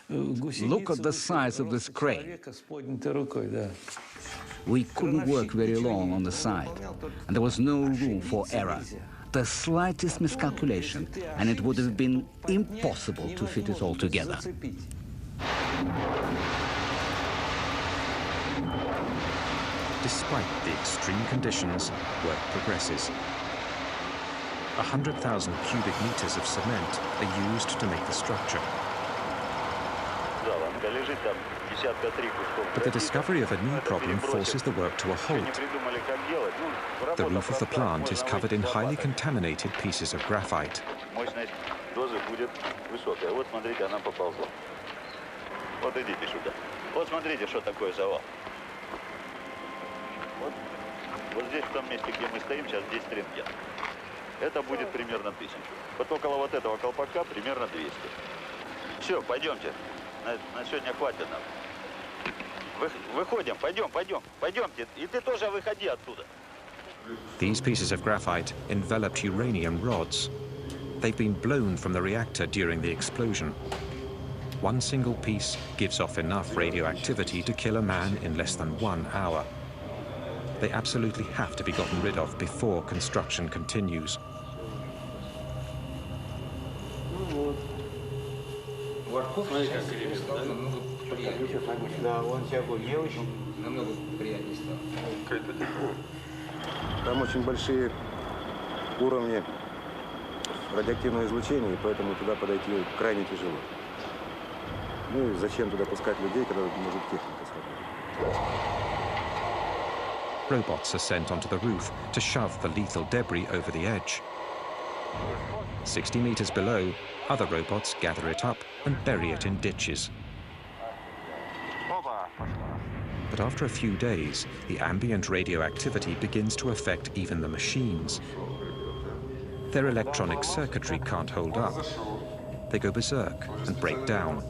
Look at the size of this crane. We couldn't work very long on the side, and there was no room for error. The slightest miscalculation, and it would have been impossible to fit it all together. Despite the extreme conditions, work progresses. 100,000 cubic meters of cement are used to make the structure. But the discovery of a new problem forces the work to a halt. The roof of the plant is covered in highly contaminated pieces of graphite. Вот здесь, в том месте, где мы стоим, сейчас 10 рентген. Это будет примерно 1000. Вот около вот этого колпака примерно 200. Все, пойдемте. На сегодня хватит нам. Выходим, пойдемте. И ты тоже выходи оттуда. These pieces of graphite enveloped uranium rods. They've been blown from the reactor during the explosion. One single piece gives off enough radioactivity to kill a man in less than 1 hour. They absolutely have to be gotten rid of before construction continues. Там очень большие уровни радиоактивного излучения, и поэтому туда подойти крайне тяжело. Ну и зачем туда пускать людей, когда может техника сработать? Robots are sent onto the roof to shove the lethal debris over the edge. 60 meters below, other robots gather it up and bury it in ditches. But after a few days, the ambient radioactivity begins to affect even the machines. Their electronic circuitry can't hold up. They go berserk and break down.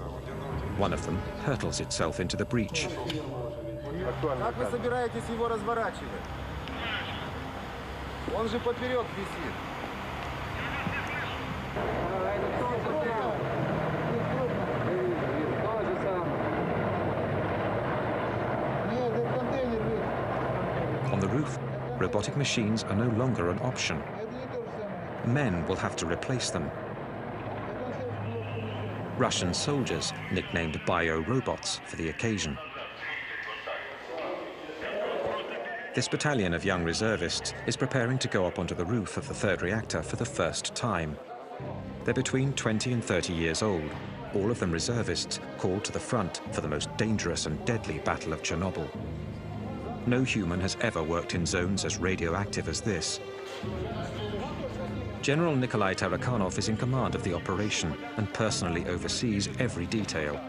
One of them hurtles itself into the breach. Как вы собираетесь его разворачивать? Он же поперек висит. On the roof, robotic machines are no longer an option. Men will have to replace them. Russian soldiers, nicknamed bio-robots for the occasion. This battalion of young reservists is preparing to go up onto the roof of the third reactor for the first time. They're between 20 and 30 years old, all of them reservists called to the front for the most dangerous and deadly battle of Chernobyl. No human has ever worked in zones as radioactive as this. General Nikolai Tarakanov is in command of the operation and personally oversees every detail.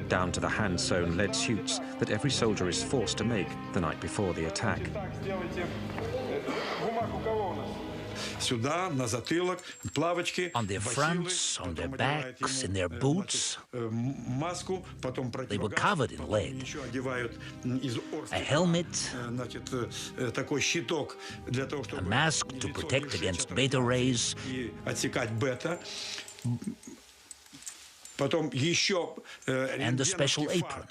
down to the hand-sewn lead suits that every soldier is forced to make the night before the attack. On their fronts, on their backs, in their boots, they were covered in lead. A helmet, a mask to protect against beta rays, and a special apron.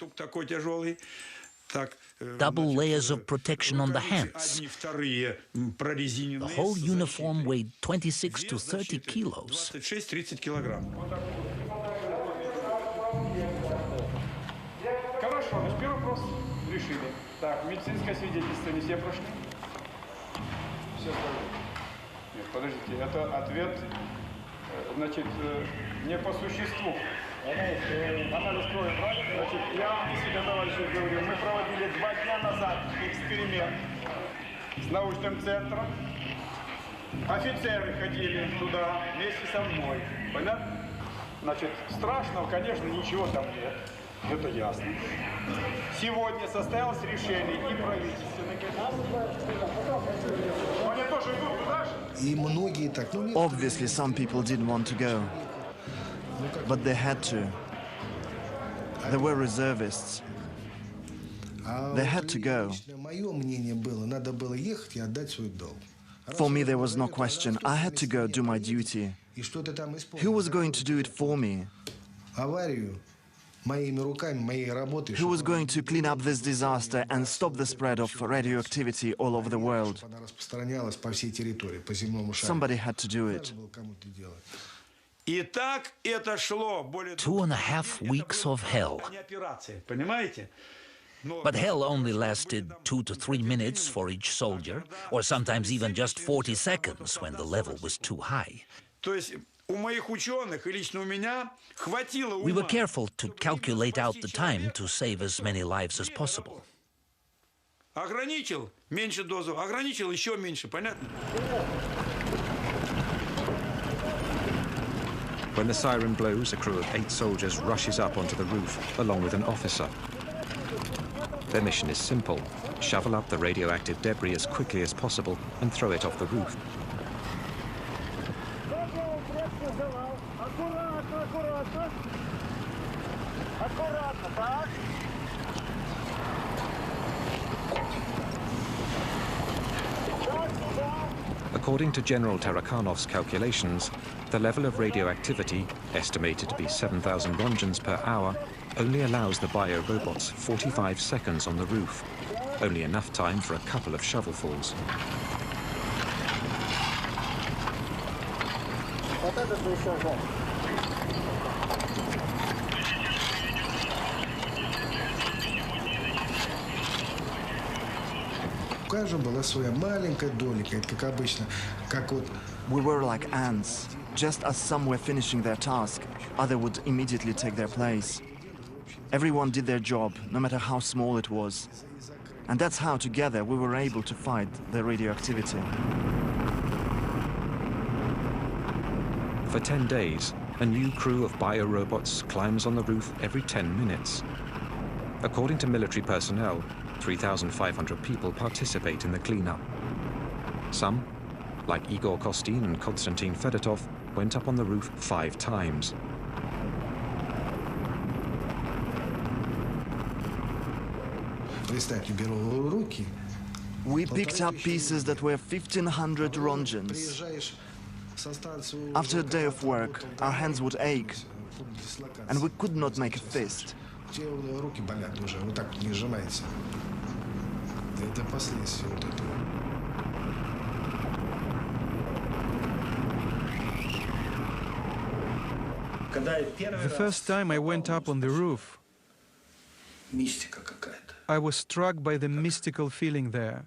Double layers of protection on the hands. The whole uniform weighed 26 to 30 kilos. Хорошо, значит, первый вопрос решили. Так, медицинское свидетельство не все прошли? Все сложили. Нет, подождите, это ответ, значит, не по существу. Анализ крови, правильно? Значит, я себе, товарищи, говорю, мы проводили 2 дня назад эксперимент с научным центром. Офицеры ходили туда вместе со мной. Понятно? Значит, страшного, конечно, ничего там нет. Это ясно. Сегодня состоялось решение и правительственное. Они тоже идут туда же? И многие так. Obviously, some people didn't want to go, but they had to. They were reservists. They had to go. For me, there was no question. I had to go do my duty. Who was going to do it for me? Who was going to clean up this disaster and stop the spread of radioactivity all over the world? Somebody had to do it. 2.5 weeks of hell. But hell only lasted 2 to 3 minutes for each soldier, or sometimes even just 40 seconds when the level was too high. We were careful to calculate out the time to save as many lives as possible. When the siren blows, a crew of 8 soldiers rushes up onto the roof, along with an officer. Their mission is simple: shovel up the radioactive debris as quickly as possible and throw it off the roof. According to General Tarakanov's calculations, the level of radioactivity, estimated to be 7,000 rongens per hour, only allows the bio-robots 45 seconds on the roof, only enough time for a couple of shovelfuls. We were like ants. Just as some were finishing their task, others would immediately take their place. Everyone did their job, no matter how small it was. And that's how, together, we were able to fight the radioactivity. For 10 days, a new crew of bio-robots climbs on the roof every 10 minutes. According to military personnel, 3,500 people participate in the cleanup. Some, like Igor Kostin and Konstantin Fedotov, went up on the roof 5 times. We picked up pieces that were 1,500 rongens. After a day of work, our hands would ache, and we could not make a fist. The first time I went up on the roof, I was struck by the mystical feeling there.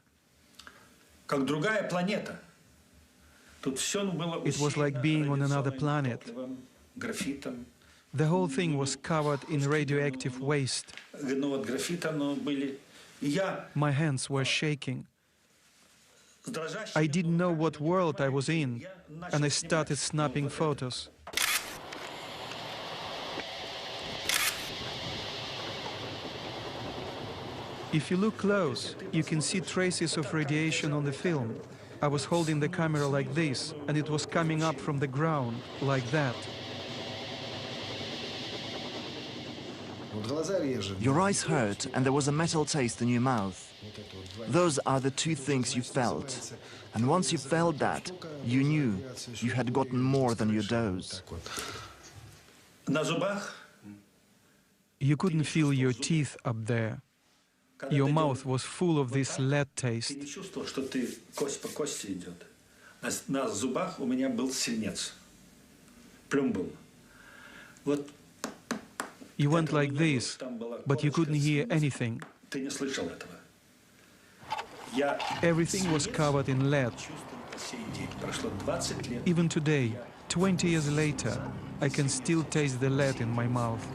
It was like being on another planet. The whole thing was covered in radioactive waste. My hands were shaking. I didn't know what world I was in, and I started snapping photos. If you look close, you can see traces of radiation on the film. I was holding the camera like this, and it was coming up from the ground, like that. Your eyes hurt and there was a metal taste in your mouth. Those are the two things you felt. And once you felt that, you knew you had gotten more than your dose. You couldn't feel your teeth up there. Your mouth was full of this lead taste. You went like this, but you couldn't hear anything. Everything was covered in lead. Even today, 20 years later, I can still taste the lead in my mouth.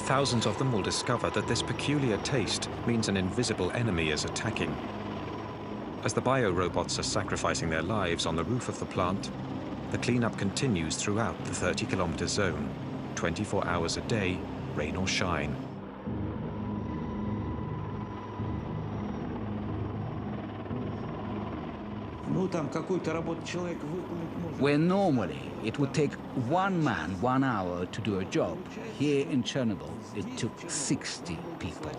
Thousands of them will discover that this peculiar taste means an invisible enemy is attacking. As the biorobots are sacrificing their lives on the roof of the plant, the cleanup continues throughout the 30-kilometer zone, 24 hours a day, rain or shine. Where normally it would take one man 1 hour to do a job, here in Chernobyl it took 60 people.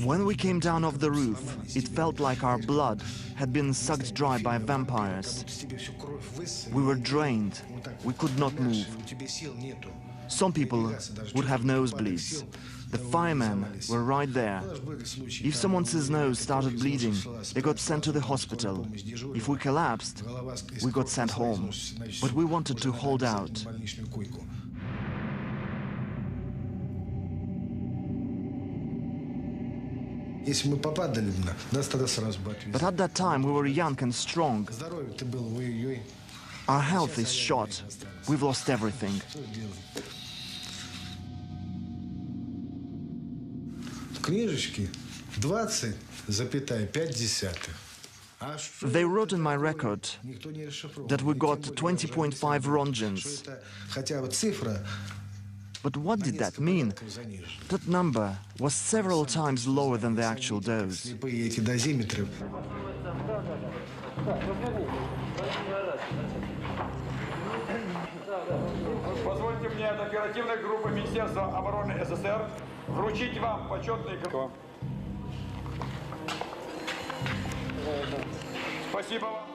When we came down off the roof, it felt like our blood had been sucked dry by vampires. We were drained. We could not move. Some people would have nosebleeds. The firemen were right there. If someone's nose started bleeding, they got sent to the hospital. If we collapsed, we got sent home. But we wanted to hold out. But at that time we were young and strong. Our health is shot. We've lost everything. They wrote in my record that we got 20.5 rongens. But what did that mean? That number was several times lower than the actual dose. Позвольте мне от оперативной группы Министерства обороны СССР вручить вам почетный грамоту.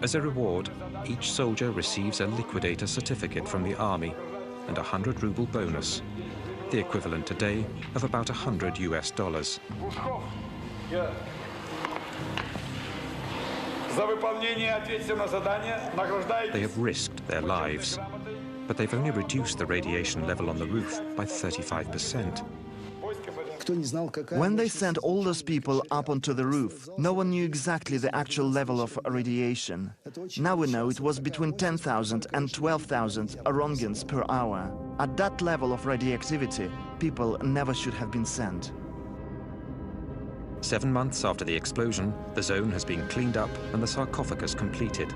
As a reward, each soldier receives a liquidator certificate from the army and a 100-ruble bonus, the equivalent today of about $100 US. They have risked their lives, but they've only reduced the radiation level on the roof by 35%. When they sent all those people up onto the roof, no one knew exactly the actual level of radiation. Now we know it was between 10,000 and 12,000 rongens per hour. At that level of radioactivity, people never should have been sent. 7 months after the explosion, the zone has been cleaned up and the sarcophagus completed.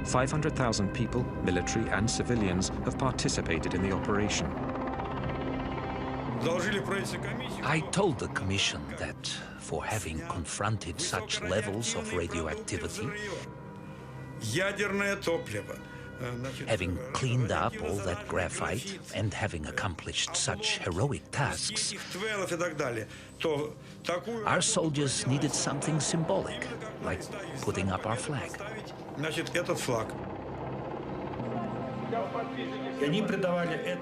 500,000 people, military and civilians, have participated in the operation. I told the Commission that for having confronted such levels of radioactivity, having cleaned up all that graphite and having accomplished such heroic tasks, our soldiers needed something symbolic, like putting up our flag.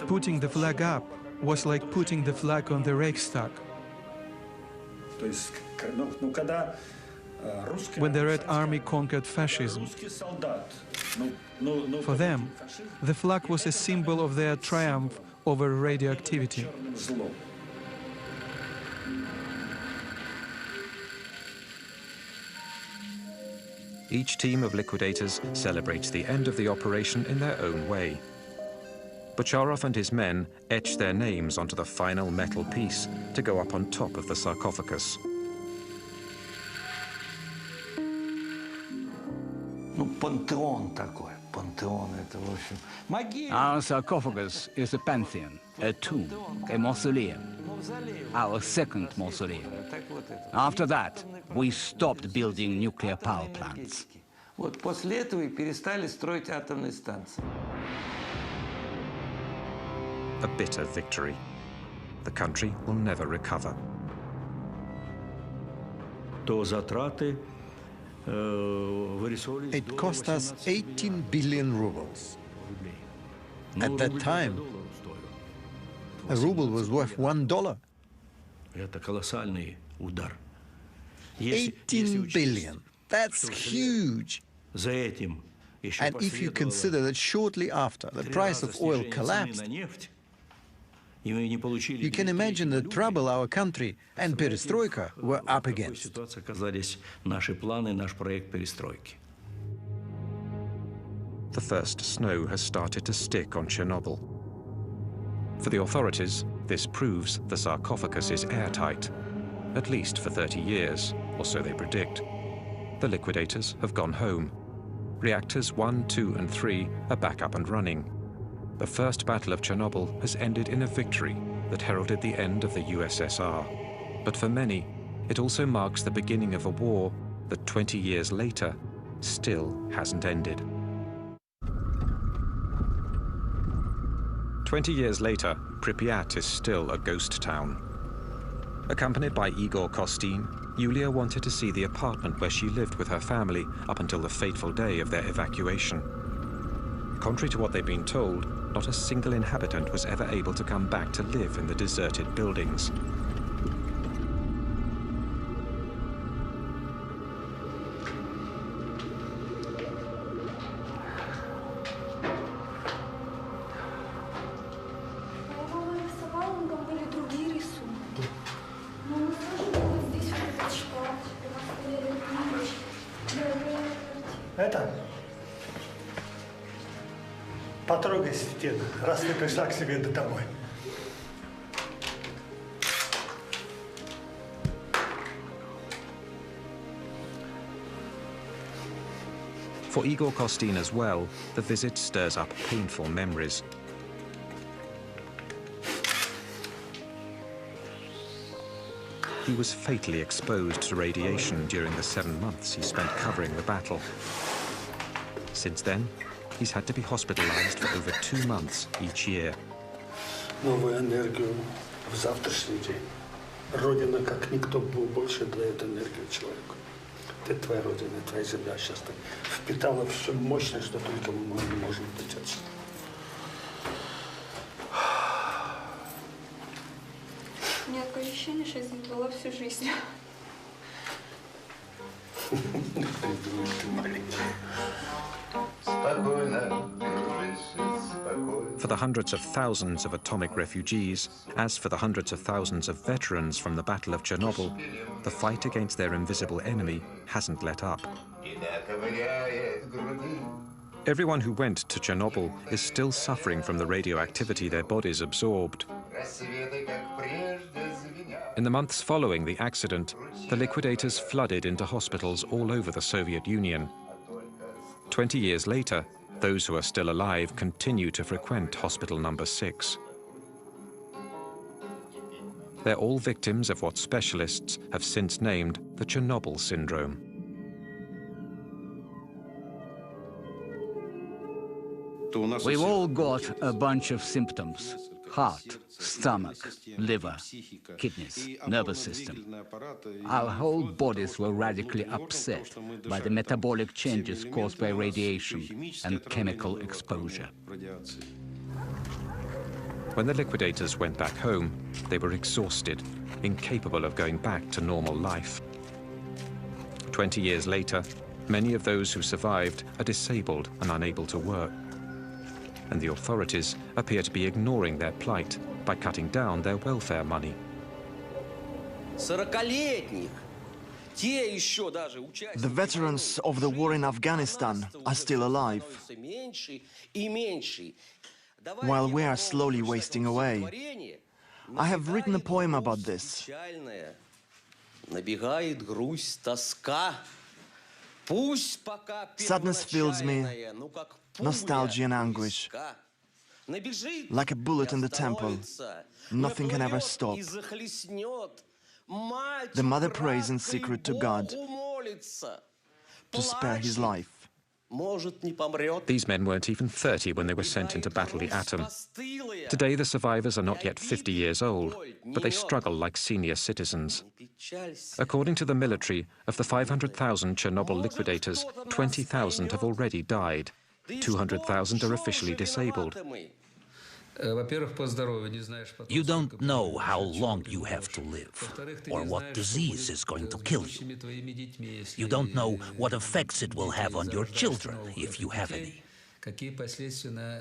Putting the flag up was like putting the flag on the Reichstag. When the Red Army conquered fascism, for them, the flag was a symbol of their triumph over radioactivity. Each team of liquidators celebrates the end of the operation in their own way. Bocharov and his men etch their names onto the final metal piece to go up on top of the sarcophagus. Our sarcophagus is a pantheon, a tomb, a mausoleum, our second mausoleum. After that, we stopped building nuclear power plants. A bitter victory. The country will never recover. It cost us 18 billion rubles. At that time, a ruble was worth $1. 18 billion. That's huge. And if you consider that shortly after the price of oil collapsed, you can imagine the trouble our country and perestroika were up against. The first snow has started to stick on Chernobyl. For the authorities, this proves the sarcophagus is airtight, at least for 30 years, or so they predict. The liquidators have gone home. Reactors 1, 2, and 3 are back up and running. The First Battle of Chernobyl has ended in a victory that heralded the end of the USSR. But for many, it also marks the beginning of a war that 20 years later still hasn't ended. 20 years later, Pripyat is still a ghost town. Accompanied by Igor Kostin, Yulia wanted to see the apartment where she lived with her family up until the fateful day of their evacuation. Contrary to what they've been told, not a single inhabitant was ever able to come back to live in the deserted buildings. Потрогай стену, раз ты пришла к себе домой. For Igor Kostin as well, the visit stirs up painful memories. He was fatally exposed to radiation during the 7 months he spent covering the battle. Since then, he's had to be hospitalized for over 2 months each year. Новую энергию в завтрашний день. Родина, как никто больше дает энергию человеку. Это твоя родина, твоя земля сейчас впитала все мощное, что только мы можем дать отсюда. У меня такое ощущение, что я здесь была всю жизнь. For the hundreds of thousands of atomic refugees, as for the hundreds of thousands of veterans from the Battle of Chernobyl, the fight against their invisible enemy hasn't let up. Everyone who went to Chernobyl is still suffering from the radioactivity their bodies absorbed. In the months following the accident, the liquidators flooded into hospitals all over the Soviet Union. 20 years later, those who are still alive continue to frequent Hospital Number 6. They're all victims of what specialists have since named the Chernobyl syndrome. We've all got a bunch of symptoms: heart, stomach, liver, kidneys, nervous system. Our whole bodies were radically upset by the metabolic changes caused by radiation and chemical exposure. When the liquidators went back home, they were exhausted, incapable of going back to normal life. 20 years later, many of those who survived are disabled and unable to work. And the authorities appear to be ignoring their plight by cutting down their welfare money. The veterans of the war in Afghanistan are still alive, while we are slowly wasting away. I have written a poem about this. Sadness fills me, nostalgia and anguish. Like a bullet in the temple, nothing can ever stop. The mother prays in secret to God to spare his life. These men weren't even 30 when they were sent into battle the Atom. Today, the survivors are not yet 50 years old, but they struggle like senior citizens. According to the military, of the 500,000 Chernobyl liquidators, 20,000 have already died. 200,000 are officially disabled. You don't know how long you have to live, or what disease is going to kill you. You don't know what effects it will have on your children, if you have any.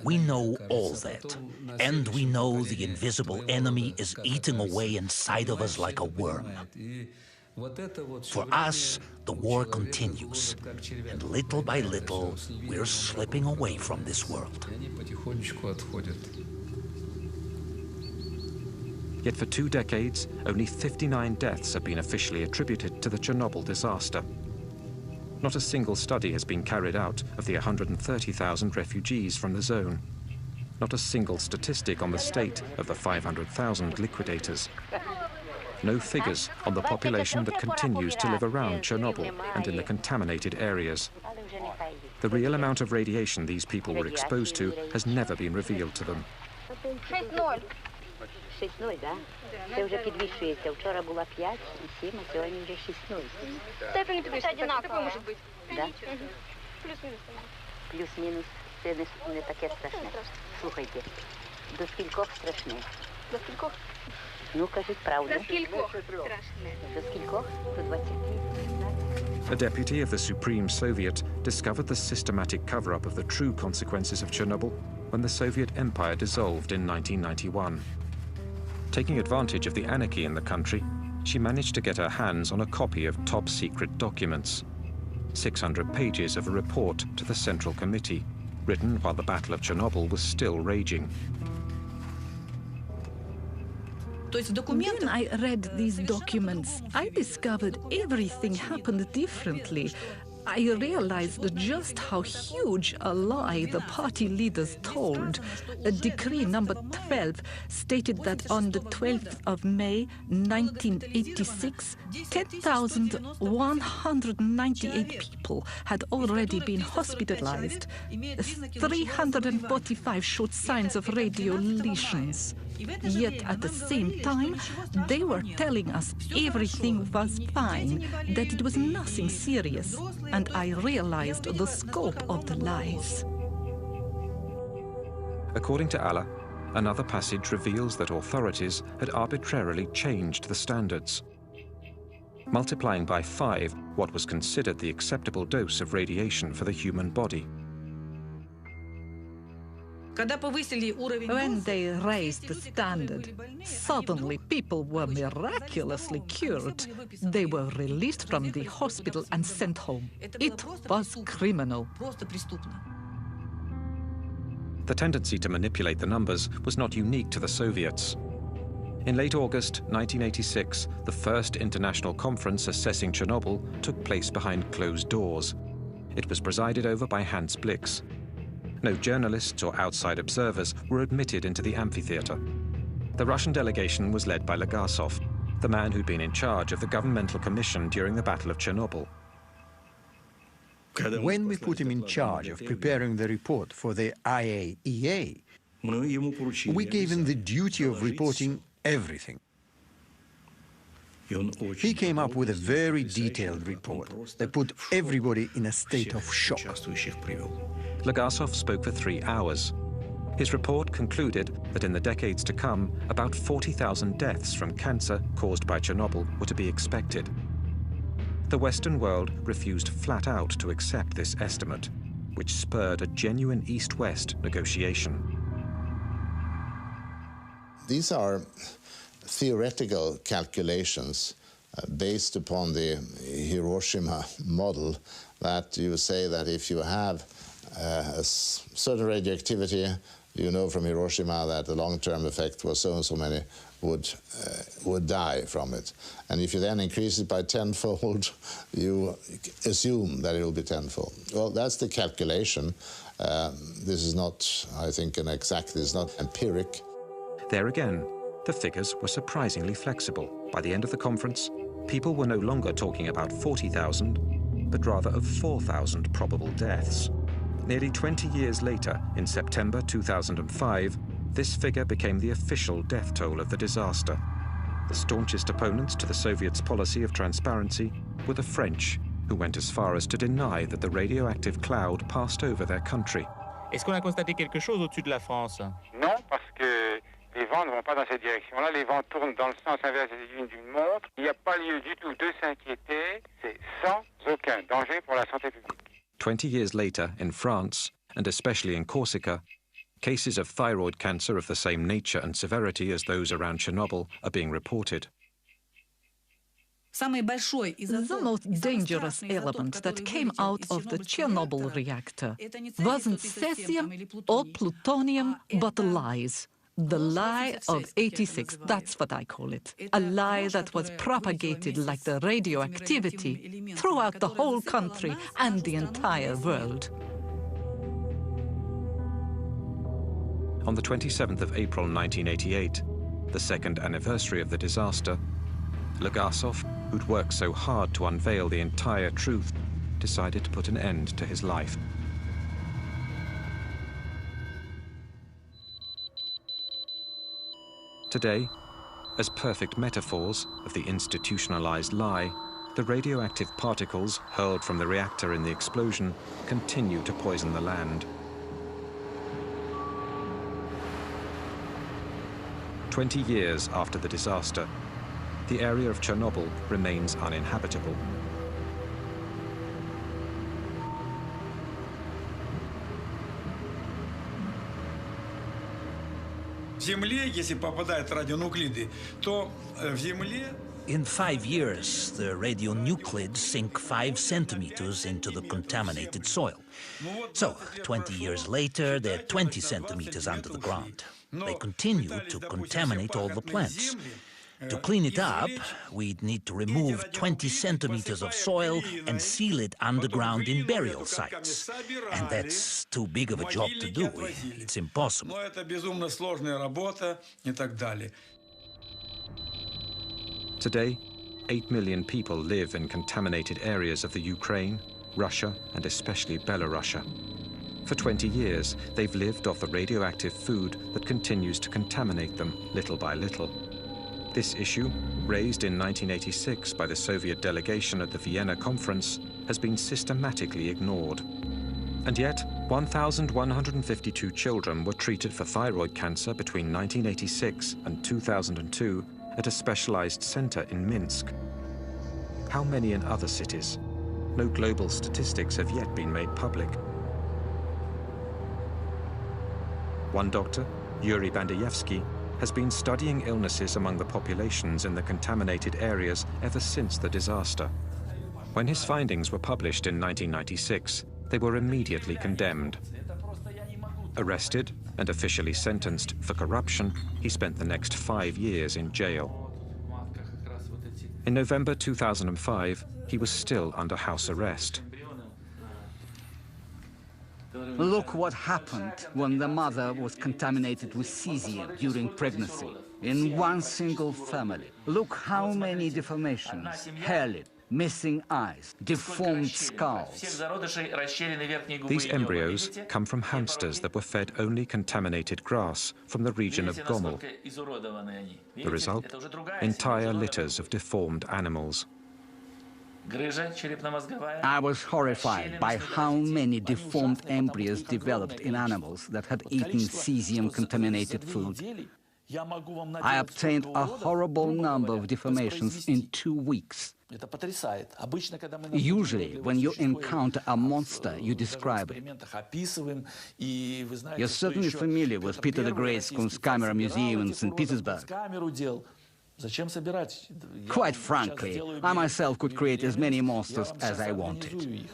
We know all that, and we know the invisible enemy is eating away inside of us like a worm. For us, the war continues, and little by little, we're slipping away from this world. Yet for 2 decades, only 59 deaths have been officially attributed to the Chernobyl disaster. Not a single study has been carried out of the 130,000 refugees from the zone. Not a single statistic on the state of the 500,000 liquidators. No figures on the population that continues to live around Chernobyl and in the contaminated areas. The real amount of radiation these people were exposed to has never been revealed to them. 6-0, да? Це вже підвищується. Вчора була 5, 7, а сьогодні вже 6-0. Степень одинаково може бути. Да? Плюс-мінус. Плюс-мінус. Це не таке страшне. Слухайте, до скількох страшне? До скількох? Ну, кажіть правду. До скількох страшне? До скількох? До 20. A deputy of the Supreme Soviet discovered the systematic cover-up of the true consequences of Chernobyl when the Soviet Empire dissolved in 1991. Taking advantage of the anarchy in the country, she managed to get her hands on a copy of top-secret documents. 600 pages of a report to the Central Committee, written while the Battle of Chernobyl was still raging. When I read these documents, I discovered everything happened differently. I realized just how huge a lie the party leaders told. A decree number 12 stated that on the 12th of May 1986, 10,198 people had already been hospitalized. 345 showed signs of radio lesions. Yet at the same time, they were telling us everything was fine, that it was nothing serious, and I realized the scope of the lies. According to Allah, another passage reveals that authorities had arbitrarily changed the standards, multiplying by 5 what was considered the acceptable dose of radiation for the human body. When they raised the standard, suddenly people were miraculously cured. They were released from the hospital and sent home. It was criminal. The tendency to manipulate the numbers was not unique to the Soviets. In late August 1986, the first international conference assessing Chernobyl took place behind closed doors. It was presided over by Hans Blix. No journalists or outside observers were admitted into the amphitheater. The Russian delegation was led by Legasov, the man who'd been in charge of the governmental commission during the Battle of Chernobyl. When we put him in charge of preparing the report for the IAEA, we gave him the duty of reporting everything. He came up with a very detailed report that put everybody in a state of shock. Legasov spoke for 3 hours. His report concluded that in the decades to come, about 40,000 deaths from cancer caused by Chernobyl were to be expected. The Western world refused flat out to accept this estimate, which spurred a genuine East-West negotiation. These are theoretical calculations based upon the Hiroshima model, that you say that if you have a certain radioactivity, you know from Hiroshima that the long-term effect was so and so many would die from it. And if you then increase it by tenfold, you assume that it will be tenfold. Well, that's the calculation. This is not, I think, it's not empiric. There again, the figures were surprisingly flexible. By the end of the conference, people were no longer talking about 40,000, but rather of 4,000 probable deaths. Nearly 20 years later, in September 2005, this figure became the official death toll of the disaster. The staunchest opponents to the Soviets' policy of transparency were the French, who went as far as to deny that the radioactive cloud passed over their country. Est-ce qu'on a constaté quelque chose au-dessus de la France? Non, parce que les vents ne vont pas dans cette direction-là. Les vents tournent dans le sens inverse des lignes d'une montre. Il n'y a pas lieu du tout de s'inquiéter. C'est sans aucun danger pour la santé publique. 20 years later, in France, and especially in Corsica, cases of thyroid cancer of the same nature and severity as those around Chernobyl are being reported. The most dangerous element that came out of the Chernobyl reactor wasn't cesium or plutonium, but lies. The lie of 86, that's what I call it. A lie that was propagated like the radioactivity throughout the whole country and the entire world. On the 27th of April 1988, the second anniversary of the disaster, Legasov, who'd worked so hard to unveil the entire truth, decided to put an end to his life. Today, as perfect metaphors of the institutionalized lie, the radioactive particles hurled from the reactor in the explosion continue to poison the land. 20 years after the disaster, the area of Chernobyl remains uninhabitable. In 5 years, the radionuclides sink 5 centimeters into the contaminated soil. So, 20 years later, they're 20 centimeters under the ground. They continue to contaminate all the plants. To clean it up, we'd need to remove 20 centimeters of soil and seal it underground in burial sites. And that's too big of a job to do. It's impossible. Today, 8 million people live in contaminated areas of the Ukraine, Russia, and especially Belarus. For 20 years, they've lived off the radioactive food that continues to contaminate them little by little. This issue, raised in 1986 by the Soviet delegation at the Vienna conference, has been systematically ignored. And yet, 1,152 children were treated for thyroid cancer between 1986 and 2002 at a specialized center in Minsk. How many in other cities? No global statistics have yet been made public. One doctor, Yuri Bandayevsky, has been studying illnesses among the populations in the contaminated areas ever since the disaster. When his findings were published in 1996, they were immediately condemned. Arrested and officially sentenced for corruption, he spent the next 5 years in jail. In November 2005, he was still under house arrest. Look what happened when the mother was contaminated with cesium during pregnancy. In one single family. Look how many deformations, hair lip, missing eyes, deformed skulls. These embryos come from hamsters that were fed only contaminated grass from the region of Gomel. The result? Entire litters of deformed animals. I was horrified by how many deformed embryos developed in animals that had eaten cesium-contaminated food. I obtained a horrible number of deformations in 2 weeks. Usually, when you encounter a monster, you describe it. You're certainly familiar with Peter the Great's Kunstkamera Museum in St. Petersburg. Quite frankly, I myself could create as many monsters as I wanted.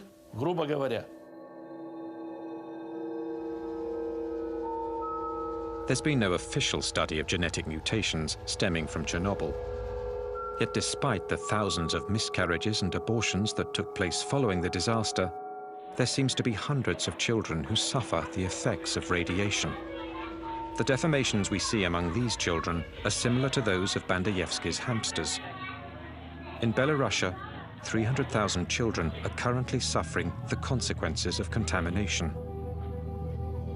There's been no official study of genetic mutations stemming from Chernobyl. Yet despite the thousands of miscarriages and abortions that took place following the disaster, there seems to be hundreds of children who suffer the effects of radiation. The deformations we see among these children are similar to those of Bandayevsky's hamsters. In Belarusia, 300,000 children are currently suffering the consequences of contamination.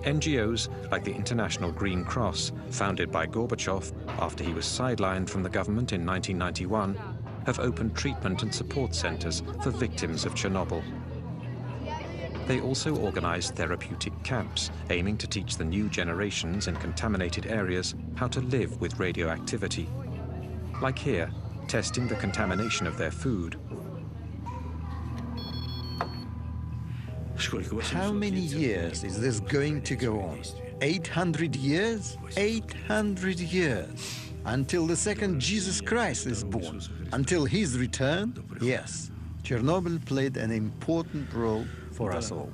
NGOs like the International Green Cross, founded by Gorbachev after he was sidelined from the government in 1991, have opened treatment and support centers for victims of Chernobyl. They also organize therapeutic camps, aiming to teach the new generations in contaminated areas how to live with radioactivity. Like here, testing the contamination of their food. How many years is this going to go on? 800 years? 800 years. Until the second Jesus Christ is born. Until his return? Yes. Chernobyl played an important role for us all.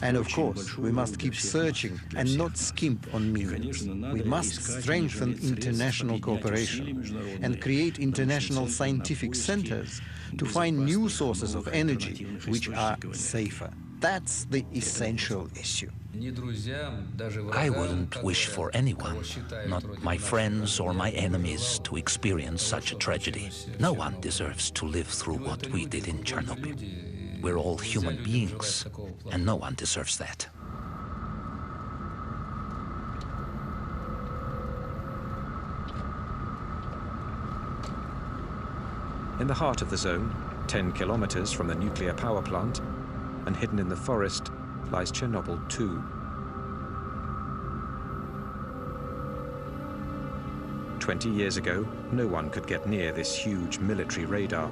And of course, we must keep searching and not skimp on means. We must strengthen international cooperation and create international scientific centers to find new sources of energy which are safer. That's the essential issue. I wouldn't wish for anyone, not my friends or my enemies, to experience such a tragedy. No one deserves to live through what we did in Chernobyl. We're all human beings, and no one deserves that. In the heart of the zone, 10 kilometers from the nuclear power plant, and hidden in the forest, lies Chernobyl 2. 20 years ago, no one could get near this huge military radar.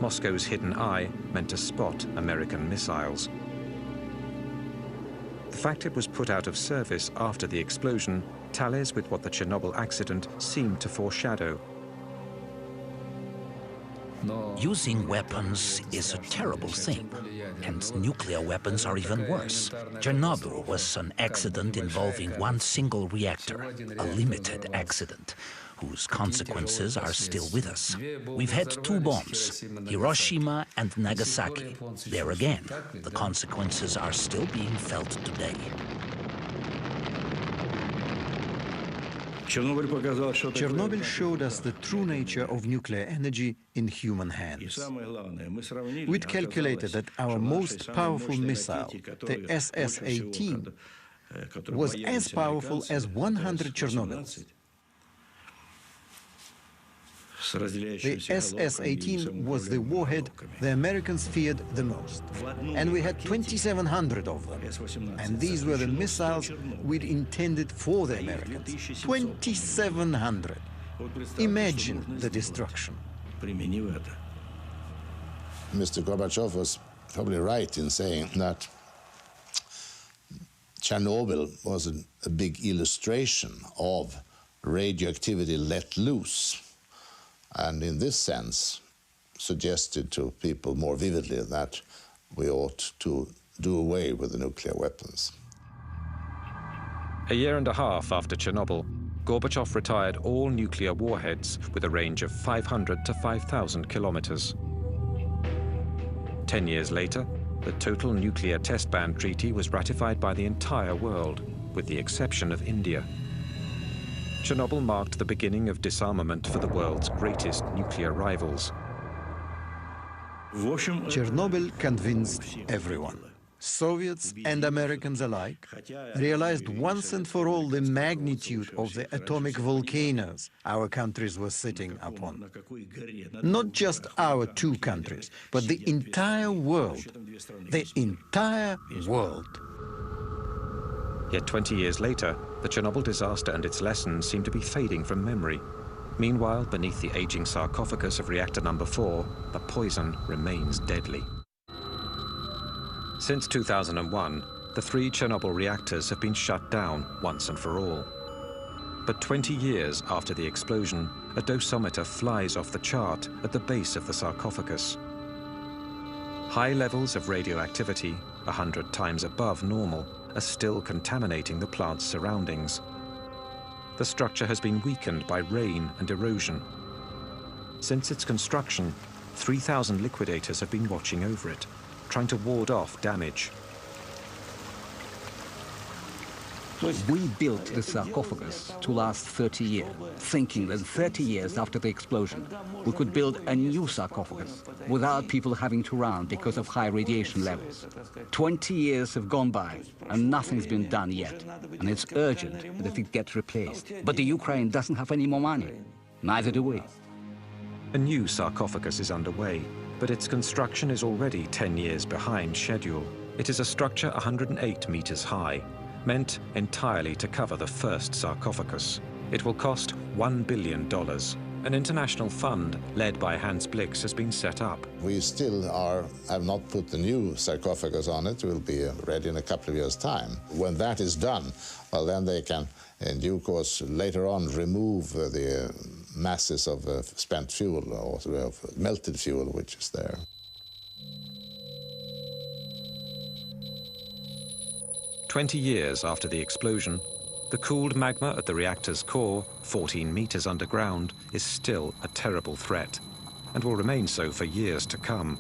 Moscow's hidden eye meant to spot American missiles. The fact it was put out of service after the explosion tallies with what the Chernobyl accident seemed to foreshadow. Using weapons is a terrible thing, and nuclear weapons are even worse. Chernobyl was an accident involving one single reactor, a limited accident, whose consequences are still with us. We've had 2 bombs, Hiroshima and Nagasaki. There again, the consequences are still being felt today. Chernobyl showed us the true nature of nuclear energy in human hands. We'd calculated that our most powerful missile, the SS-18, was as powerful as 100 Chernobyls. The SS-18 was the warhead the Americans feared the most, and we had 2,700 of them. And these were the missiles we'd intended for the Americans. 2,700. Imagine the destruction. Mr. Gorbachev was probably right in saying that Chernobyl was a big illustration of radioactivity let loose. And in this sense, suggested to people more vividly that we ought to do away with the nuclear weapons. A year and a half after Chernobyl, Gorbachev retired all nuclear warheads with a range of 500 to 5,000 kilometers. 10 years later, the Total Nuclear Test Ban Treaty was ratified by the entire world, with the exception of India. Chernobyl marked the beginning of disarmament for the world's greatest nuclear rivals. Chernobyl convinced everyone, Soviets and Americans alike, realized once and for all the magnitude of the atomic volcanoes our countries were sitting upon. Not just our 2 countries, but the entire world. The entire world. Yet 20 years later, the Chernobyl disaster and its lessons seem to be fading from memory. Meanwhile, beneath the aging sarcophagus of reactor number 4, the poison remains deadly. Since 2001, the 3 Chernobyl reactors have been shut down once and for all. But 20 years after the explosion, a dosimeter flies off the chart at the base of the sarcophagus. High levels of radioactivity, 100 times above normal, are still contaminating the plant's surroundings. The structure has been weakened by rain and erosion. Since its construction, 3,000 liquidators have been watching over it, trying to ward off damage. We built the sarcophagus to last 30 years, thinking that 30 years after the explosion, we could build a new sarcophagus without people having to run because of high radiation levels. 20 years have gone by and nothing's been done yet, and it's urgent that it gets replaced. But the Ukraine doesn't have any more money. Neither do we. A new sarcophagus is underway, but its construction is already 10 years behind schedule. It is a structure 108 meters high, meant entirely to cover the first sarcophagus. It will cost $1 billion. An international fund led by Hans Blix has been set up. We still have not put the new sarcophagus on it. It will be ready in a couple of years' time. When that is done, well, then they can, in due course, later on remove the masses of spent fuel or of melted fuel which is there. "20 years after the explosion, the cooled magma at the reactor's core, 14 meters underground, is still a terrible threat and will remain so for years to come.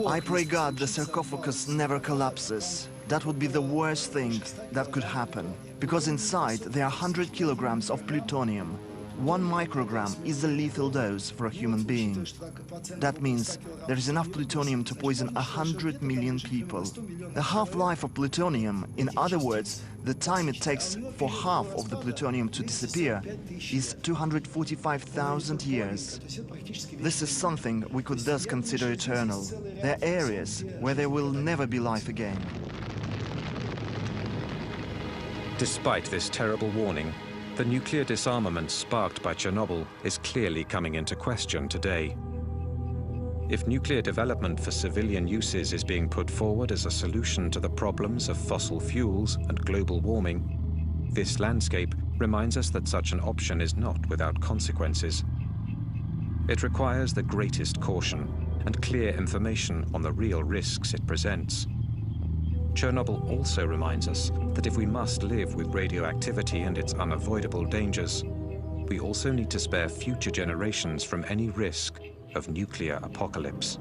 I pray God the sarcophagus never collapses. That would be the worst thing that could happen, because inside there are 100 kilograms of plutonium. 1 microgram is a lethal dose for a human being. That means there is enough plutonium to poison 100 million people. The half-life of plutonium, in other words, the time it takes for half of the plutonium to disappear, is 245,000 years. This is something we could thus consider eternal. There are areas where there will never be life again. Despite this terrible warning, the nuclear disarmament sparked by Chernobyl is clearly coming into question today. If nuclear development for civilian uses is being put forward as a solution to the problems of fossil fuels and global warming, this landscape reminds us that such an option is not without consequences. It requires the greatest caution and clear information on the real risks it presents. Chernobyl also reminds us that if we must live with radioactivity and its unavoidable dangers, we also need to spare future generations from any risk of nuclear apocalypse.